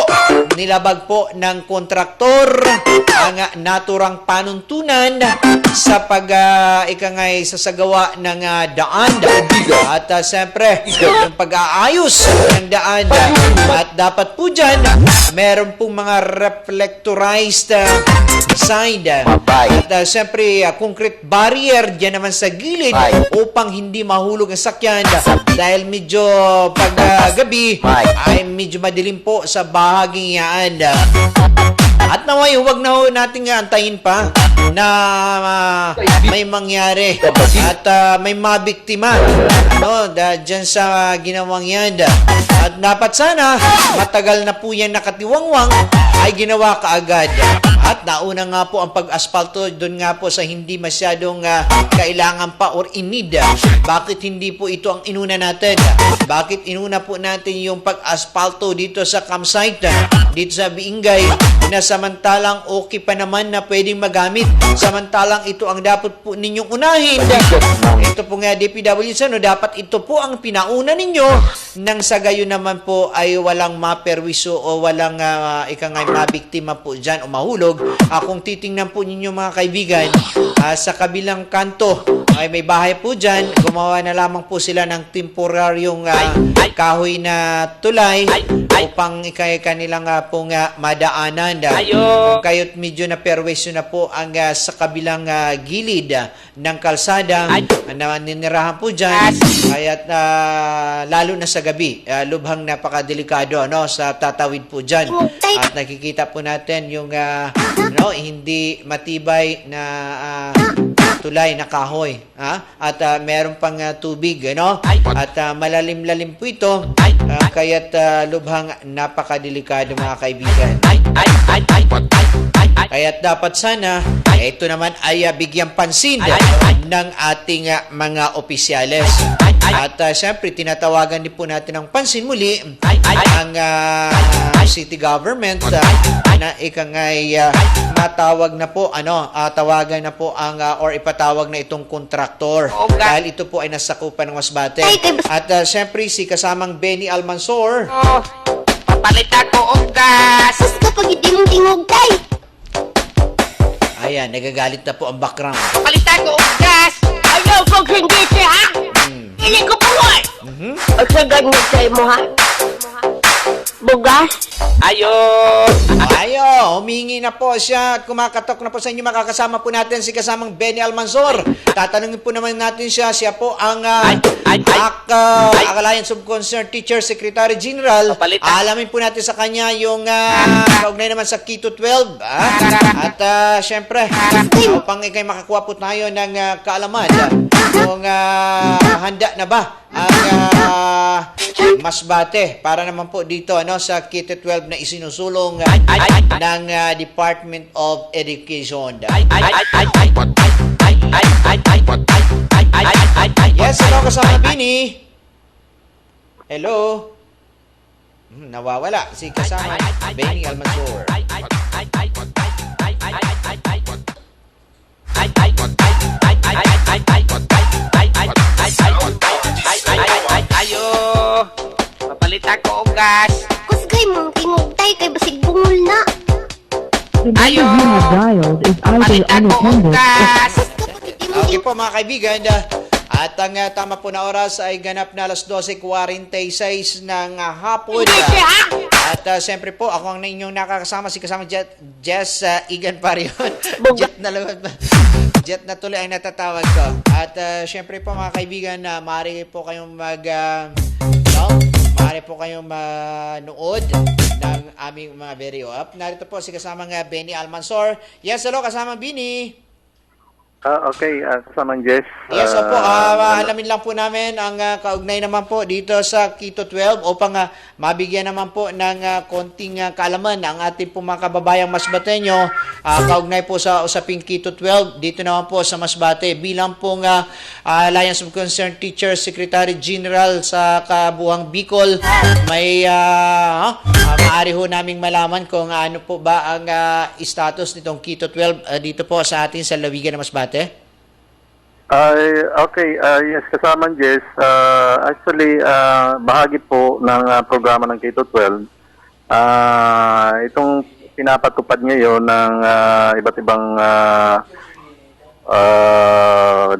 Nilabag po ng kontraktor ang naturang panuntunan sa ikangay sasagawa ng daan. At siyempre, yung pag-aayos ng daan. At dapat po dyan, meron pong mga reflectorized sign. At siyempre, concrete barrier dyan naman sa gilid upang hindi mahulog ang sakyan dahil medyo pag-gabi ay medyo madilim po sa bahaging yan. At naway, huwag na ho natin antayin pa na may mangyari at may mabiktima dyan sa ginawang yan. At dapat sana matagal na po yan nakatiwangwang ay ginawa kaagad. At nauna nga po ang pag-aspalto doon nga po sa hindi masyadong kailangan pa or in need. Bakit hindi po ito ang inuna natin? Bakit inuna po natin yung pag-aspalto dito sa campsite, dito sa Biingay, na samantalang okay pa naman na pwedeng magamit. Samantalang ito ang dapat po ninyong unahin. Ito po nga DPWH, dapat ito po ang pinauna ninyo nang sa gayon naman po ay walang maperwiso o walang ikangay mabiktima po dyan o mahulog. Kung titingnan po ninyo mga kaibigan, sa kabilang kanto ay may bahay po dyan. Gumawa na lamang po sila ng temporaryong kahoy na tulay upang kanilang pong madaanan. Kung kayo't medyo na perwisyo na po ang sa kabilang gilid ng kalsada na ninirahan po dyan. Kaya't lalo na sa gabi, lubhang napakadelikado sa tatawid po dyan. At nakikita po natin yung hindi matibay na tulay na kahoy. At meron pang tubig. At malalim-lalim po ito. Kaya't lubhang napakadelikado mga kaibigan. Kaya't dapat sana, ito naman ay bigyang pansin ng ating mga opisyales. At siyempre, tinatawagan din po natin ng pansin muli ang city government na ikangay matawag na po, tawagan na po ang or ipatawag na itong kontraktor dahil ito po ay nasakupan ng Masbate. At siyempre, si kasamang Benny Almansor. Papalit ako og gas. Kapag itinong-tingog tayo. Ayan, nagagalit na po ang background. Papalit ako og gas. Ayaw kong hindi siya, ha? Hindi ko buhay. Ang sagad mo sa'yo mo, ha? Bugas? Ayo, humingi na po siya at kumakatok na po sa inyo. Makakasama po natin si kasamang Benny Almansor. Tatanungin po naman natin siya. Siya po ang Alliance of Concerned Teacher Secretary General. Alamin po natin sa kanya yung kaugnay naman sa Keto 12. At syempre, upang ikay makakuha po tayo ng kaalaman kung handa na ba ang Masbate para naman po dito sa Keto 12 na isinusulong ng Department of Education. Yes, hello kasama Bini. Hello. Nawawala si kasama Benny Almansor. Papalit ako og gas. Kusgay mong tingog tayo kay basig bungol na. Papalit ako og gas. Okay po mga kaibigan, at ang tama po na oras ay ganap na alas 12:46 ng hapon. At siyempre po, ako ang inyong nakakasama, si kasama Jess Igan Parion. Jet na tuloy ang natatawag ko. At siyempre po mga kaibigan, maaari po kayong maaari po kayong manood ng aming mga video up. Narito po si kasamang Benny Almansor. Yes, hello, kasamang Bini. Okay, kasamang Jess. Yes, opo. Alamin lang po namin ang kaugnay naman po dito sa Quito 12 upang mabigyan naman po ng konting kaalaman ang ating po mga kababayang Masbateño kaugnay po sa usaping Quito 12 dito naman po sa Masbate bilang pong Alliance of Concerned Teachers Secretary General sa Kabuhang Bicol. May maaari ho naming malaman kung ano po ba ang status nitong Quito 12 dito po sa atin sa Lawigan ng Masbate. Okay, yes, kasamang Jess. Actually, bahagi po ng programa ng Quito 12. Itong pinapatupad ngayon ng iba't ibang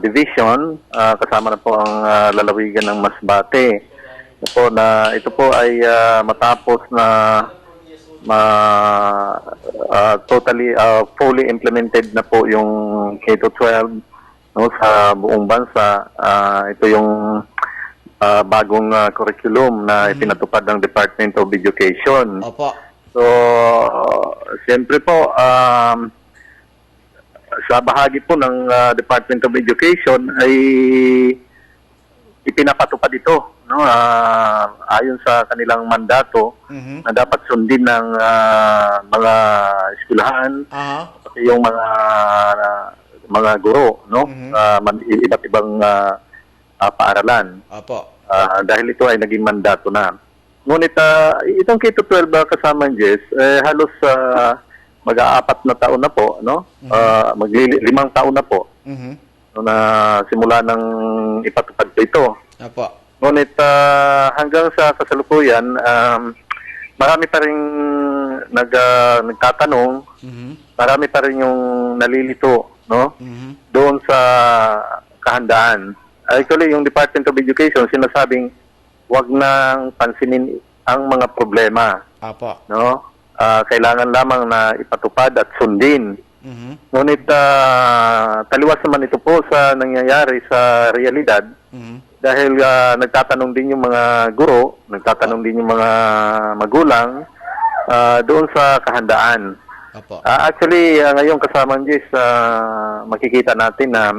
division, kasama na po ang lalawigan ng Masbate. Ito po ay matapos na totally fully implemented na po yung K-12 sa buong bansa. Ito yung bagong curriculum na ipinatupad ng Department of Education. Opo. So, siyempre po, sa bahagi po ng Department of Education ay ipinapatupad ito, no? Ayon sa kanilang mandato na dapat sundin ng mga eskwelahan, pati yung mga guro, no? Iba't ibang paaralan. Opo. Dahil ito ay naging mandato na. Ngunit itong K-12 kasama Jess, halos mag-aapat na taon na po, no? Mag-5 taon na po. Na simula ng ipatupad ito. Opo. Ngunit hanggang sa kasalukuyan, marami pa rin nagtatanong, marami pa rin yung nalilito, no? Doon sa kahandaan. Actually, yung Department of Education sinasabing wag nang pansinin ang mga problema. Opo. No? Kailangan lamang na ipatupad at sundin. Ngunit taliwas naman ito po sa nangyayari sa realidad dahil nagtatanong din yung mga guro, nagtatanong din yung mga magulang doon sa kahandaan. Opo. Actually, ngayon kasamang Jess, makikita natin na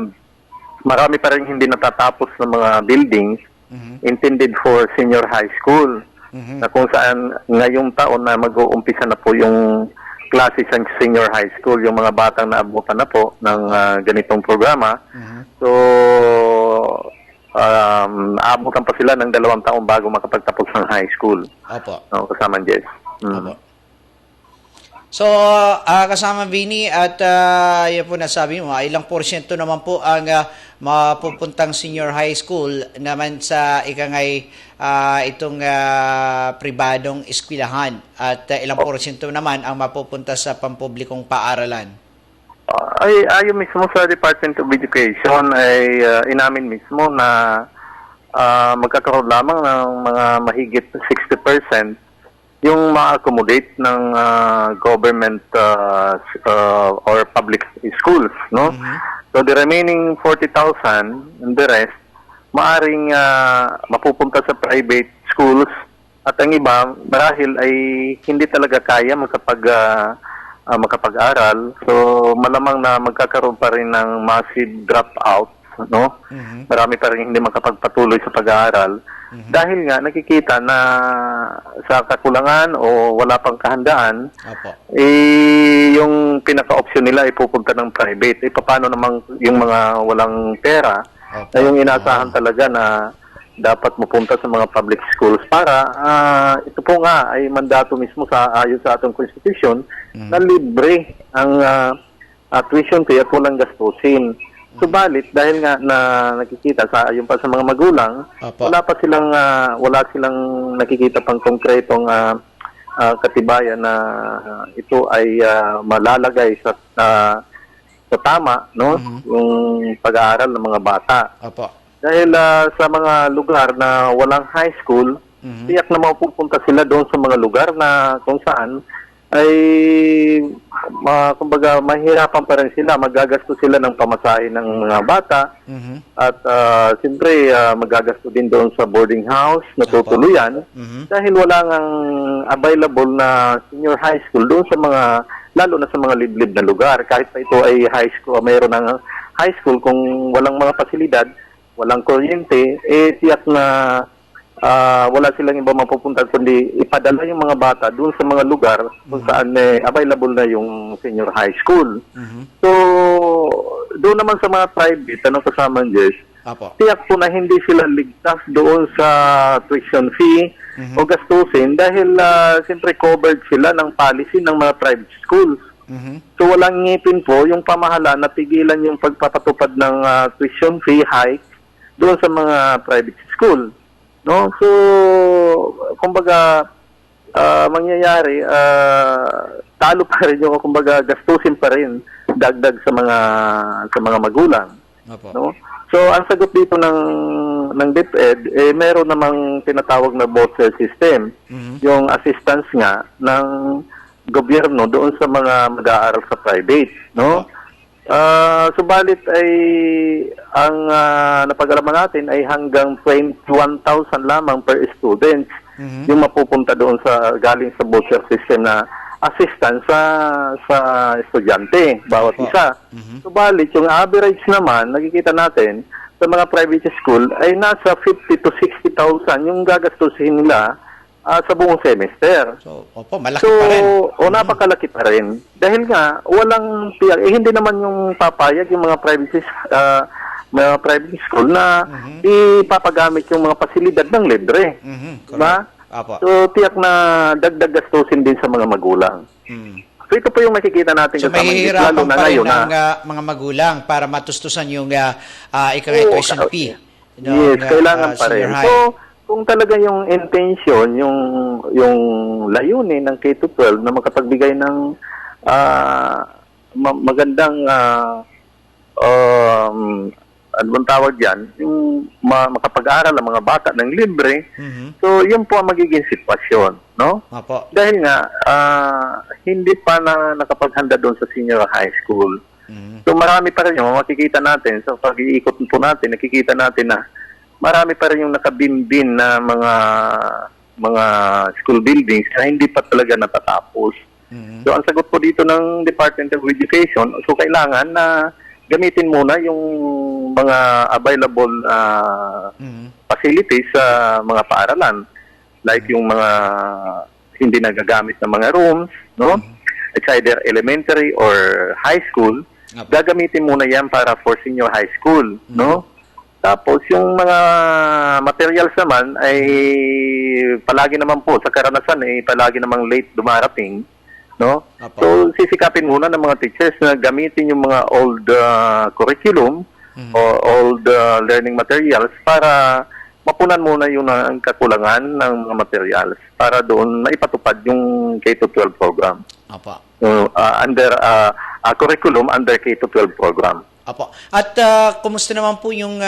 marami pa rin hindi natatapos ng mga buildings intended for senior high school na kung saan ngayong taon na mag-uumpisa na po yung klase sa senior high school, yung mga batang naabutan na po ng ganitong programa. So, aabutan pa sila ng 2 taon bago makapagtapos ng high school. Opo. No, kasama Jess. Opo. So, kasama Vinny at yan po nasabi mo, ilang porsyento naman po ang mapupuntang senior high school naman sa ikangay itong pribadong eskwelahan at ilang porsyento naman ang mapupunta sa pampublikong paaralan? Ayon mismo sa Department of Education ay inamin mismo na magkakaroon lamang ng mga mahigit 60% yung ma-accommodate ng government or public schools, no? So the remaining 40,000 and the rest maaring mapupunta sa private schools at ang iba marahil ay hindi talaga kaya makapag-aral. So malamang na magkakaroon pa rin ng massive dropout, no? Marami pa rin hindi makapagpatuloy sa pag-aaral. Dahil nga nakikita na sa kakulangan o wala pang kahandaan, yung pinaka-option nila ay pupunta ng private. Paano namang yung mga walang pera na yung inaasahan talaga na dapat mapunta sa mga public schools para ito po nga ay mandato mismo ayon sa atong constitution na libre ang tuition fee at walang gastusin. Subalit dahil nga na nakikita sa ayon pa sa mga magulang, wala silang nakikita pang konkretong katibayan na ito ay malalagay sa tama, no? Yung pag-aaral ng mga bata. Dahil sa mga lugar na walang high school, tiyak na mapupunta sila doon sa mga lugar na kung saan ay kumbaga mahirapan pa rin sila, magagasto sila ng pamasahe ng mga bata at siyempre magagasto din doon sa boarding house na tutuluyan dahil wala ngang available na senior high school doon sa mga, lalo na sa mga liblib na lugar, kahit pa ito ay high school, mayroon ng high school, kung walang mga pasilidad, walang kuryente, tiyak na wala silang iba mapupunta kundi ipadala yung mga bata doon sa mga lugar kung saan available na yung senior high school. So, doon naman sa mga private, kasama Jess, Apo. tiyak po na hindi sila ligtas doon sa tuition fee o gastusin dahil siyempre covered sila ng policy ng mga private schools. So walang ngipin po yung pamahalaan na pigilan yung pagpapatupad ng tuition fee hike doon sa mga private school. No? So, kumbaga, mangyayari, talo pa rin yung, kumbaga, gastusin pa rin dagdag sa mga magulang. Apo. No? So, ang sagot dito ng DepEd, meron namang tinatawag na voucher system. Yung assistance nga ng gobyerno doon sa mga mag-aaral sa private, no? Subalit ay ang napag-alaman natin ay hanggang 21,000 lamang per student yung mapupunta doon sa galing sa voucher system na assistance sa estudyante bawat isa. Subalit yung average naman nakikita natin sa mga private school ay nasa 50 to 60,000 yung gagastusin nila sa buong semester. So, opo, malaki pa rin. Napakalaki pa rin. Dahil nga, walang tiyak. Hindi naman yung papayag yung mga private school na ipapagamit yung mga pasilidad ng libre. Diba? Apo. So, tiyak na dagdag gastusin din sa mga magulang. So, ito po yung makikita natin So, kasama lalo mahihirapan na pa rin ngayon ang mga magulang para matustusan yung tuition fee. Yes, kailangan pa rin. So, kung talaga yung intention, yung layunin ng K-12 na makapagbigay ng magandang ano bang tawag yan, yung makapag-aral ang mga bata ng libre, so yun po ang magiging sitwasyon, no? Apo. Dahil nga, hindi pa na nakapaghanda doon sa senior high school. So marami pa rin yung makikita natin, sa pag-iikot po natin, nakikita natin na marami pa rin yung nakabimbin na mga school buildings na hindi pa talaga natatapos. So, ang sagot po dito ng Department of Education, so kailangan na gamitin muna yung mga available facilities sa mga paaralan. Like yung mga hindi nagagamit na mga rooms, no? It's either elementary or high school. Gagamitin muna yan para for senior high school, no? Tapos yung mga materials naman ay palagi naman po sa karanasan ay palagi namang late dumarating, no? Apo. So sisikapin muna ng mga teachers na gamitin yung mga old curriculum o old learning materials para mapunan muna yung ang kakulangan ng mga materials para doon maipatupad yung K-12 program. Apo. Under curriculum under K-12 program. Apo. At kumusta naman po yung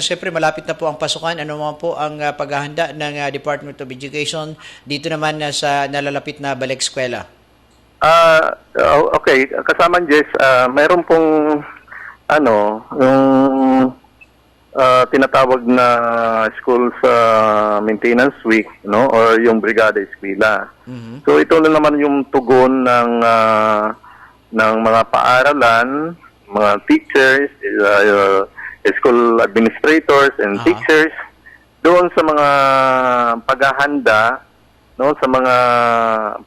siyempre malapit na po ang pasukan. Ano naman po ang paghahanda ng Department of Education dito naman sa nalalapit na balik eskwela? Okay, kasama Jess, mayroon pong yung tinatawag na school sa maintenance week, no, or yung brigada eskwela. So ito na naman yung tugon ng mga paaralan, mga teachers, school administrators and teachers doon sa mga paghahanda, no, sa mga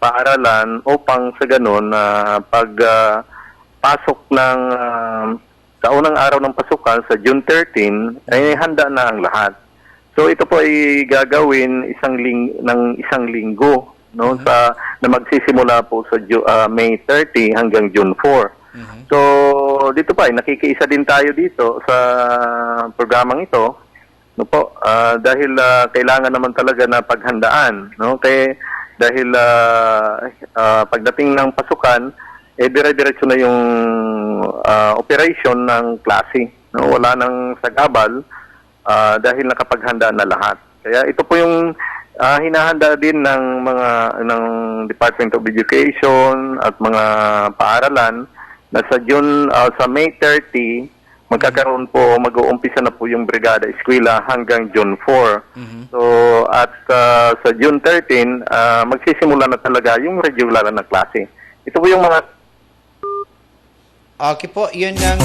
paaralan upang sa ganun pasok ng sa unang araw ng pasukan sa June 13 ay handa na ang lahat. So ito po ay gagawin isang linggo, no, na magsisimula po sa May 30 hanggang June 4. So, dito pa, nakikiisa din tayo dito sa programang ito, no po, dahil kailangan naman talaga na paghandaan, no? Dahil pagdating ng pasukan, dire-diretso na yung operation ng klase, no? Wala nang sagabal dahil nakapaghandaan na lahat. Kaya ito po yung hinahanda din ng Department of Education at mga paaralan na sa May 30, magkakaroon po, mag-uumpisa na po yung brigada eskwela hanggang June 4. So, at sa June 13, magsisimula na talaga yung regular na klase. Ito po yung mga Okay po, yun ang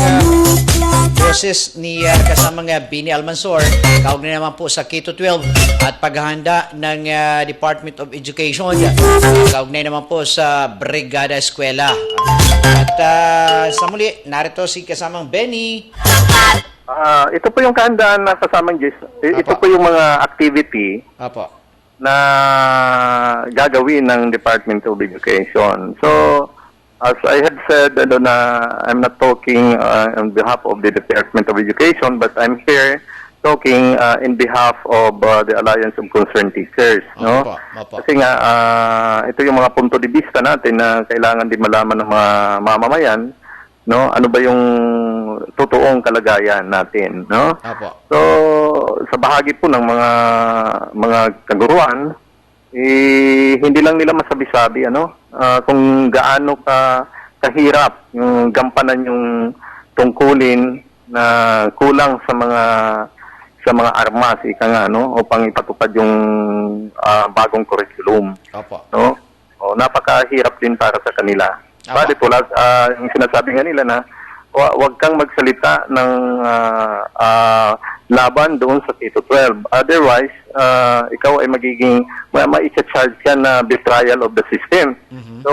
boses ni kasamang Bini Almansor, kaugnay naman po sa K-12 at paghahanda ng Department of Education, kaugnay naman po sa Brigada Eskwela. At sa muli, narito si kasamang Benny. Ito po yung kahandaan na kasamang Jess. Ito po yung mga activity Apo. na gagawin ng Department of Education. So, as I had said, I'm not talking on behalf of the Department of Education, but I'm here talking in behalf of the Alliance of Concerned Teachers. No? Opo. Kasi nga, ito yung mga punto de vista natin na kailangan din malaman ng mga mamamayan, no? Ano ba yung totoong kalagayan natin, no? Opo. So, sa bahagi po ng mga kaguruan, hindi lang nila masabi-sabi, kung gaano kahirap yung gampanan yung tungkulin na kulang sa mga armas, ika nga, upang ipatupad yung bagong curriculum. Opo. No? Napakahirap din para sa kanila. Bali tulad, yung sinasabi nga nila na wag kang magsalita ng laban doon sa K-12. Otherwise, ikaw ay magiging, ma-charge ka na betrayal of the system. So,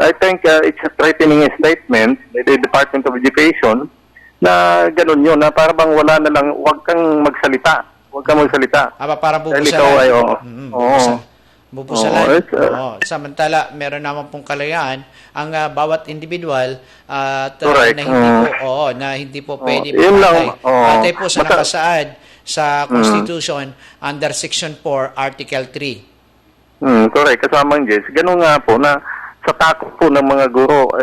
I think it's a threatening statement by the Department of Education na ganun yun, na para bang wala na lang, wag kang magsalita. Huwag kang magsalita. Parang Dahil bubusalan. ikaw ay, Bubusalan. Samantala, meron naman pong kalayaan ang bawat individual at Correct. na hindi po pwede yun lang. patay po sa nakasaad sa Constitution under Section 4, Article 3. Correct. Kasamang Jess. Ganun nga po na sa takot po ng mga guro,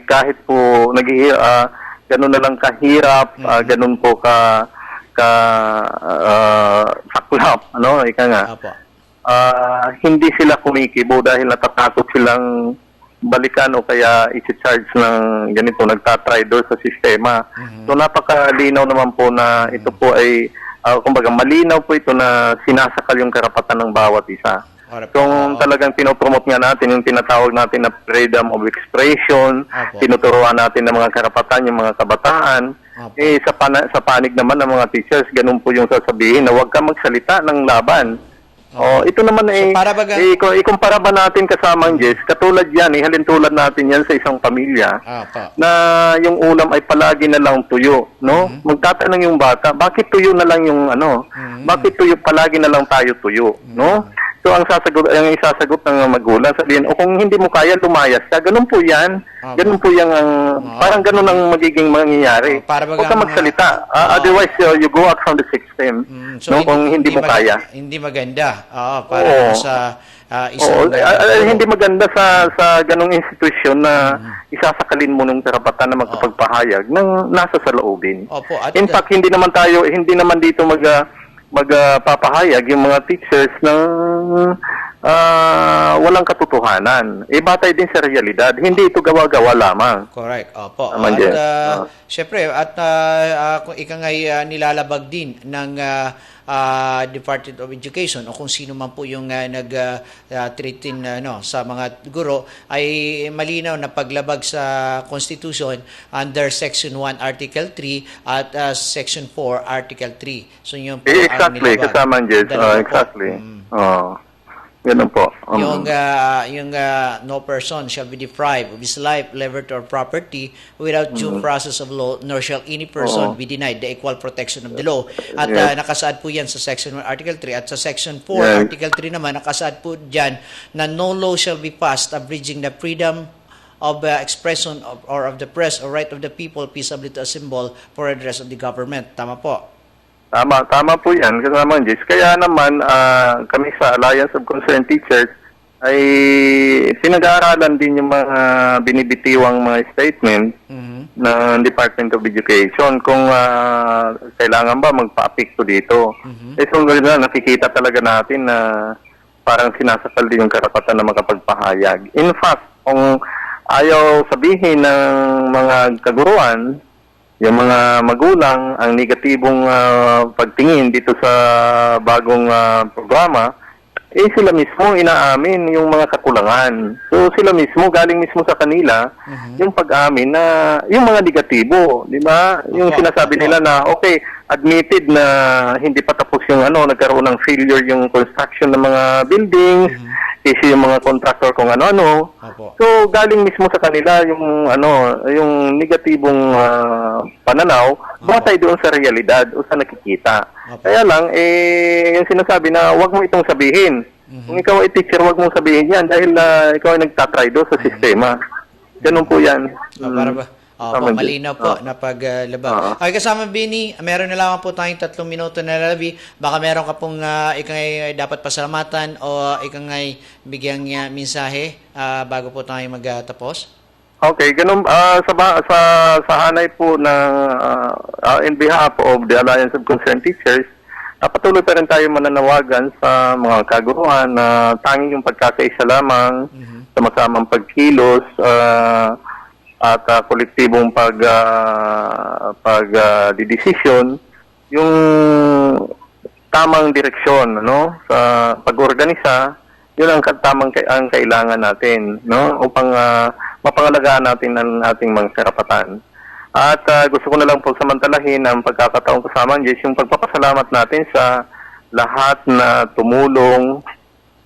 kahit po ganun na lang kahirap, ganun po saklap, ika nga. Opo. Hindi sila kumikibo dahil natatakot silang balikan o kaya i-charge ng ganito, nagtatraitor sa sistema. So napakalinaw naman po na ito po ay, kumbaga malinaw po ito na sinasakal yung karapatan ng bawat isa. Kung talagang pinopromote nga natin yung tinatawag natin na freedom of expression, tinuturuan natin ng mga karapatan yung mga kabataan, sa panig naman ng mga teachers, ganun po yung sasabihin na huwag kang magsalita ng laban. Ito naman ikumpara ba natin kasamang Jess, katulad yan, halintulad natin yan sa isang pamilya na yung ulam ay palagi na lang tuyo, no? Magtatanong yung bata, bakit tuyo na lang yung bakit tuyo palagi na lang tayo tuyo, no? So ang isasagot ng magulang, sabihin, kung hindi mo kaya lumayas ka, ganun po yan. Ganun po yung parang ganun ang magiging mangyayari. Huwag ka magsalita. Otherwise, you go out from the system. So, kung hindi mo kaya. Hindi maganda. Para sa isang... hindi maganda sa ganung institusyon na isasakalin mo ng karapatan na magpagpahayag ng nasa saloobin. In fact, hindi naman dito magpapahayag yung mga teachers ng walang katotohanan. Batay din sa realidad. Hindi ito gawa-gawa lamang. Correct. Opo. At syempre, kung ika nga'y nilalabag din ng Department of Education o kung sino man po yung nag-treatin sa mga guro, ay malinaw na paglabag sa Constitution under Section 1, Article 3 at Section 4, Article 3. So yun po exactly, kasamang Jess. Exactly. Ganun po. Yung no person shall be deprived of his life, liberty, or property without due process of law, nor shall any person be denied the equal protection of the law. At nakasaad po yan sa Section 1, Article 3. At sa Section 4, Article 3 naman, nakasaad po dyan na no law shall be passed abridging the freedom of expression or of the press or right of the people peaceably to assemble for redress of the government. Tama po. Tama po yan, kasamang Jess. Kaya naman, kami sa Alliance of Concerned Teachers ay pinag-aaralan din yung mga binibitiwang mga statement ng Department of Education kung kailangan ba magpa-apekto dito. So nakikita talaga natin na parang sinasakal din yung karapatan na makapagpahayag. In fact, kung ayaw sabihin ng mga kaguruan, yung mga magulang, ang negatibong pagtingin dito sa bagong programa, sila mismo inaamin yung mga kakulangan. So sila mismo, galing mismo sa kanila, yung pag-amin na yung mga negatibo, di ba? Yung sinasabi nila na, okay, admitted na hindi pa tapos yung nagkaroon ng failure yung construction ng mga buildings, kasi yung mga contractor kung ano-ano. Opo. So galing mismo sa kanila yung yung negatibong pananaw batay doon sa realidad o sa nakikita. Kaya lang yung sinasabi na wag mo itong sabihin. Kung ikaw ay teacher, wag mong sabihin yan dahil ikaw ay nagtatry doon sa sistema. Ganun po yan. Para ba? Opo, malinaw po na paglaba. Okay, kasama Benny, meron na lang po tayong 3 minuto na labi. Baka meron ka pong ikangay dapat pasalamatan o ikangay bigyang mensahe bago po tayo magtapos. Okay, ganun sa hanay po ng in behalf of the Alliance of Concerned Teachers, patuloy pa rin tayo mananawagan sa mga kaguruan na tanging yung pagkakaisa lamang, sama-samang pagkilos, at kolektibong pagdidesisyon, yung tamang direksyon sa pag-organisa, yun ang ang kailangan natin upang mapangalagaan natin ang ating mga karapatan. At gusto ko na lang po samantalahin ang pagkakataong kasama yung pagpapasalamat natin sa lahat na tumulong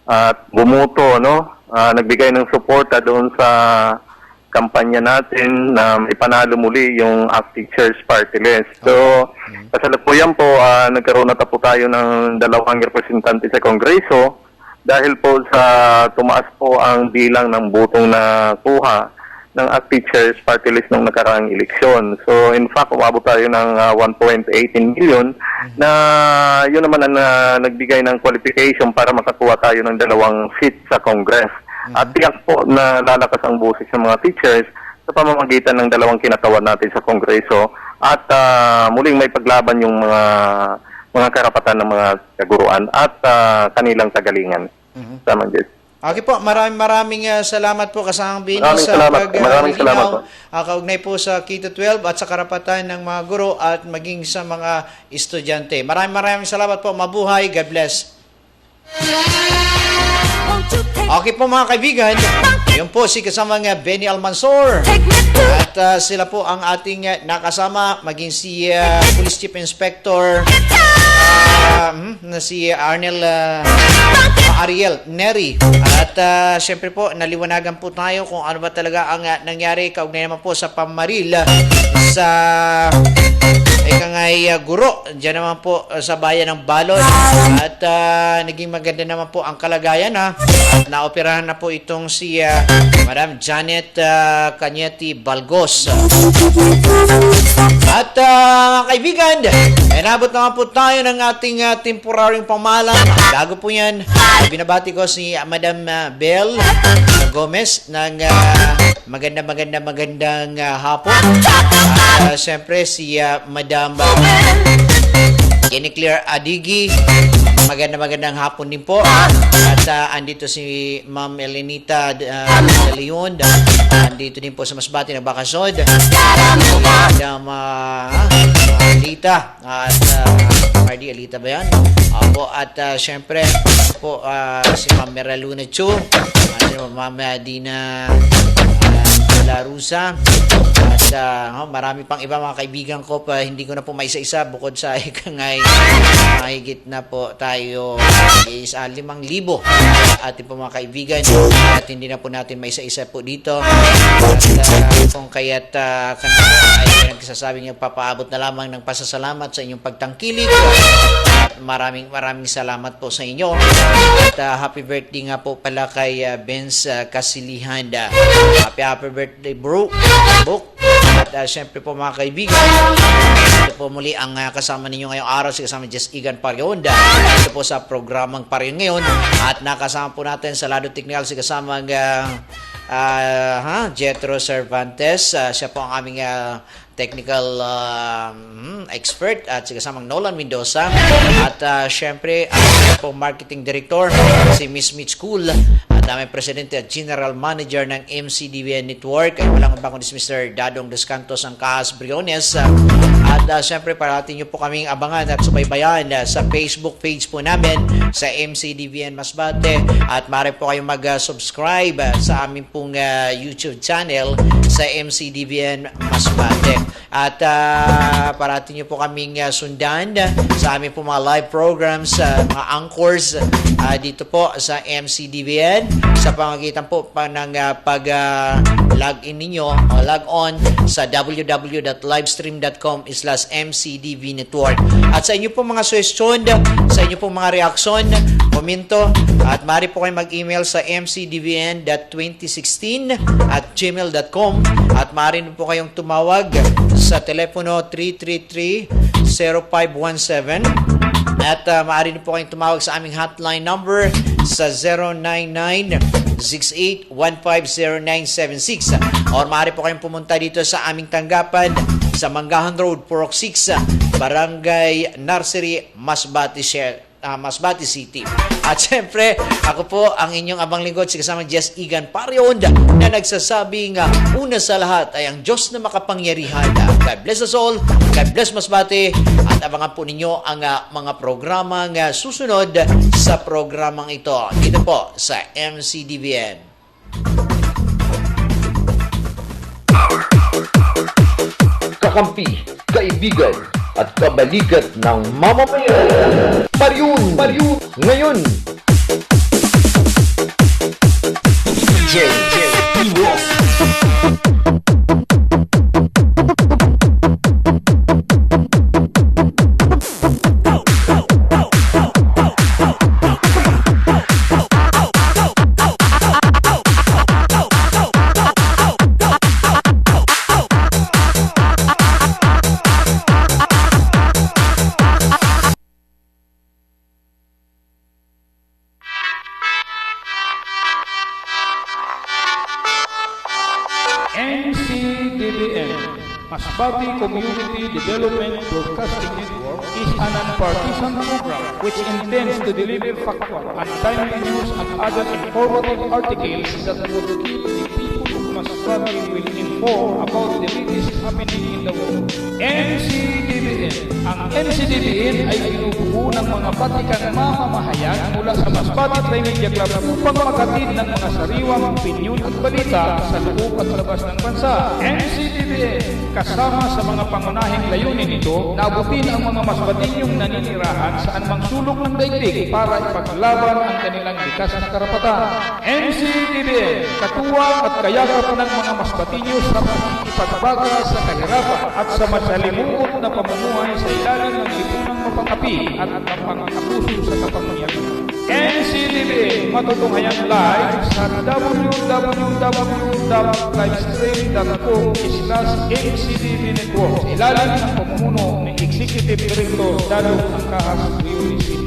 at bumuto, nagbigay ng suporta doon sa kampanya natin na ipanalo muli yung ACT Teachers Party List. So, kasalukuyan po, nagkaroon na po tayo ng 2 representante sa Kongreso dahil po sa tumaas po ang bilang ng botong na kuha ng ACT Teachers Party List nung nakaraang eleksyon. So, in fact, umabot tayo ng 1.18 million na yun naman ang nagbigay ng qualification para makakuha tayo ng 2 seats sa Congress. At tiyak po na lalakas ang boses ng mga teachers sa pamamagitan ng 2 kinatawan natin sa Kongreso at muling may paglaban yung mga karapatan ng mga kaguruan at kanilang kagalingan. Tama, Jess. Okay po, maraming salamat po kasama Benny sa salamat. Kaugnay po sa K-12 at sa karapatan ng mga guro at maging sa mga estudyante. Maraming salamat po. Mabuhay. God bless. Okay po mga kaibigan, yun po si kasamang Benny Almansor at sila po ang ating nakasama, maging si Police Chief Inspector na si Ariel Neri at syempre po naliwanagan po tayo kung ano ba talaga ang nangyari kaugnay naman po sa pamaril sa ikangay guro dyan naman po sa bayan ng Balod at naging maganda naman po ang kalagayan at naoperahan na po itong si Madam Janet Cañete Balgos at kaibigan, inabot naman po tayo ng ating temporaryong pamahalaan. Bago po yan, binabati ko si Madam Belle Gomez ng magandang hapon. Siyempre si Madam Jenny Claire Adigi, magandang hapon din po. At andito si Ma'am Elenita de Leon, andito din po sa Masbate ng Bacasod. Madam Alita at Mardi Alita ba yan? Opo, at syempre po si Ma'am Meraluna Chu, Ma'am Dina Larusa at marami pang iba mga kaibigan ko pa hindi ko na po maisa-isa bukod sa ikangay mahigit na po tayo is 5,000 ating po mga kaibigan at hindi na po natin maisa-isa po dito at kung kaya't ay nagsasabing papaabot na lamang ng pasasalamat sa inyong pagtangkilik at maraming salamat po sa inyo at happy birthday nga po pala kay Benz Kasilihan. Happy birthday bro book. At syempre po mga kaibigan, ito po muli ang kasama ninyo ngayong araw si kasama Jess Igan Parionda ito po sa programang Parion ngayon at nakasama po natin sa lado teknikal si kasama Jetro Cervantes, siya po ang aming technical expert at si kasamang Nolan Mendoza at syempre ang po marketing director si Miss Mitch Cool at aming Presidente at General Manager ng MCDBN Network, ay walang iba kundi si Mr. Dadong Dos Cantos ang Kaas Briones. At syempre, parati nyo po kaming abangan at subaybayan sa Facebook page po namin sa MCDBN Masbate. At maaari po kayong mag-subscribe sa aming pong YouTube channel sa MCDBN Masbate. At parati nyo po kaming sundan sa aming po mga live programs, mga anchors dito po sa MCDBN sa pamagitan po pa ng pag-log in ninyo o log on sa www.livestream.com/MCDB Network. At sa inyo po mga suggestion, sa inyo po mga reaksyon, komento, at maaari po kayo mag-email sa mcdbn.2016@gmail.com at maaari po kayong tumawag sa telepono 333-0517 at maaari po kayong tumawag sa aming hotline number sa 099-68150976 or maaari po kayong pumunta dito sa aming tanggapan sa Manggahan Road, Purok 6, Barangay Nursery, Masbate City. At syempre, ako po ang inyong abang lingkod si kasama Jess Igan Parion na nagsasabing una sa lahat ay ang Diyos na makapangyarihan. God bless us all, God bless Masbate, at abangan po ninyo ang mga programang susunod sa programang ito dito po sa MCDBN. Kakampi, kaibigan, at kabalikat ng mamamayan. Pariun, ngayon. MCDBN, Masbate Community Development Broadcasting Network, is a non-partisan program which intends to deliver factual and timely news and other informative articles that would keep the people of Masbate well informed about the latest happening in the world. MCDBN. Ang MCDBN ay binubuo ng mga batikang mamamahayan mula sa Masbate Trimedia Club upang maghatid ng mga sariwang opinyon at balita sa loob at labas ng bansa. MCDBN, kasama sa mga pangunahing layunin nito, naabutin ang mga Masbateñong naninirahan sa anumang sulok ng daigdig para ipaglaban ang kanilang likas na karapatan. MCDBN, katuwang at kayakap ng mga Masbateño sa pagbaga sa kahirapan at sa masalimuot na pamumuhay sa ilalim ng lipunang mapangapi at mapang-abuso sa kapangyarihan. MCDBN, matutunghayan live sa www.livestream.com/MCDB Network sa ilalim ng pamumuno ni Executive Director Dadong Angkahas Riolisi.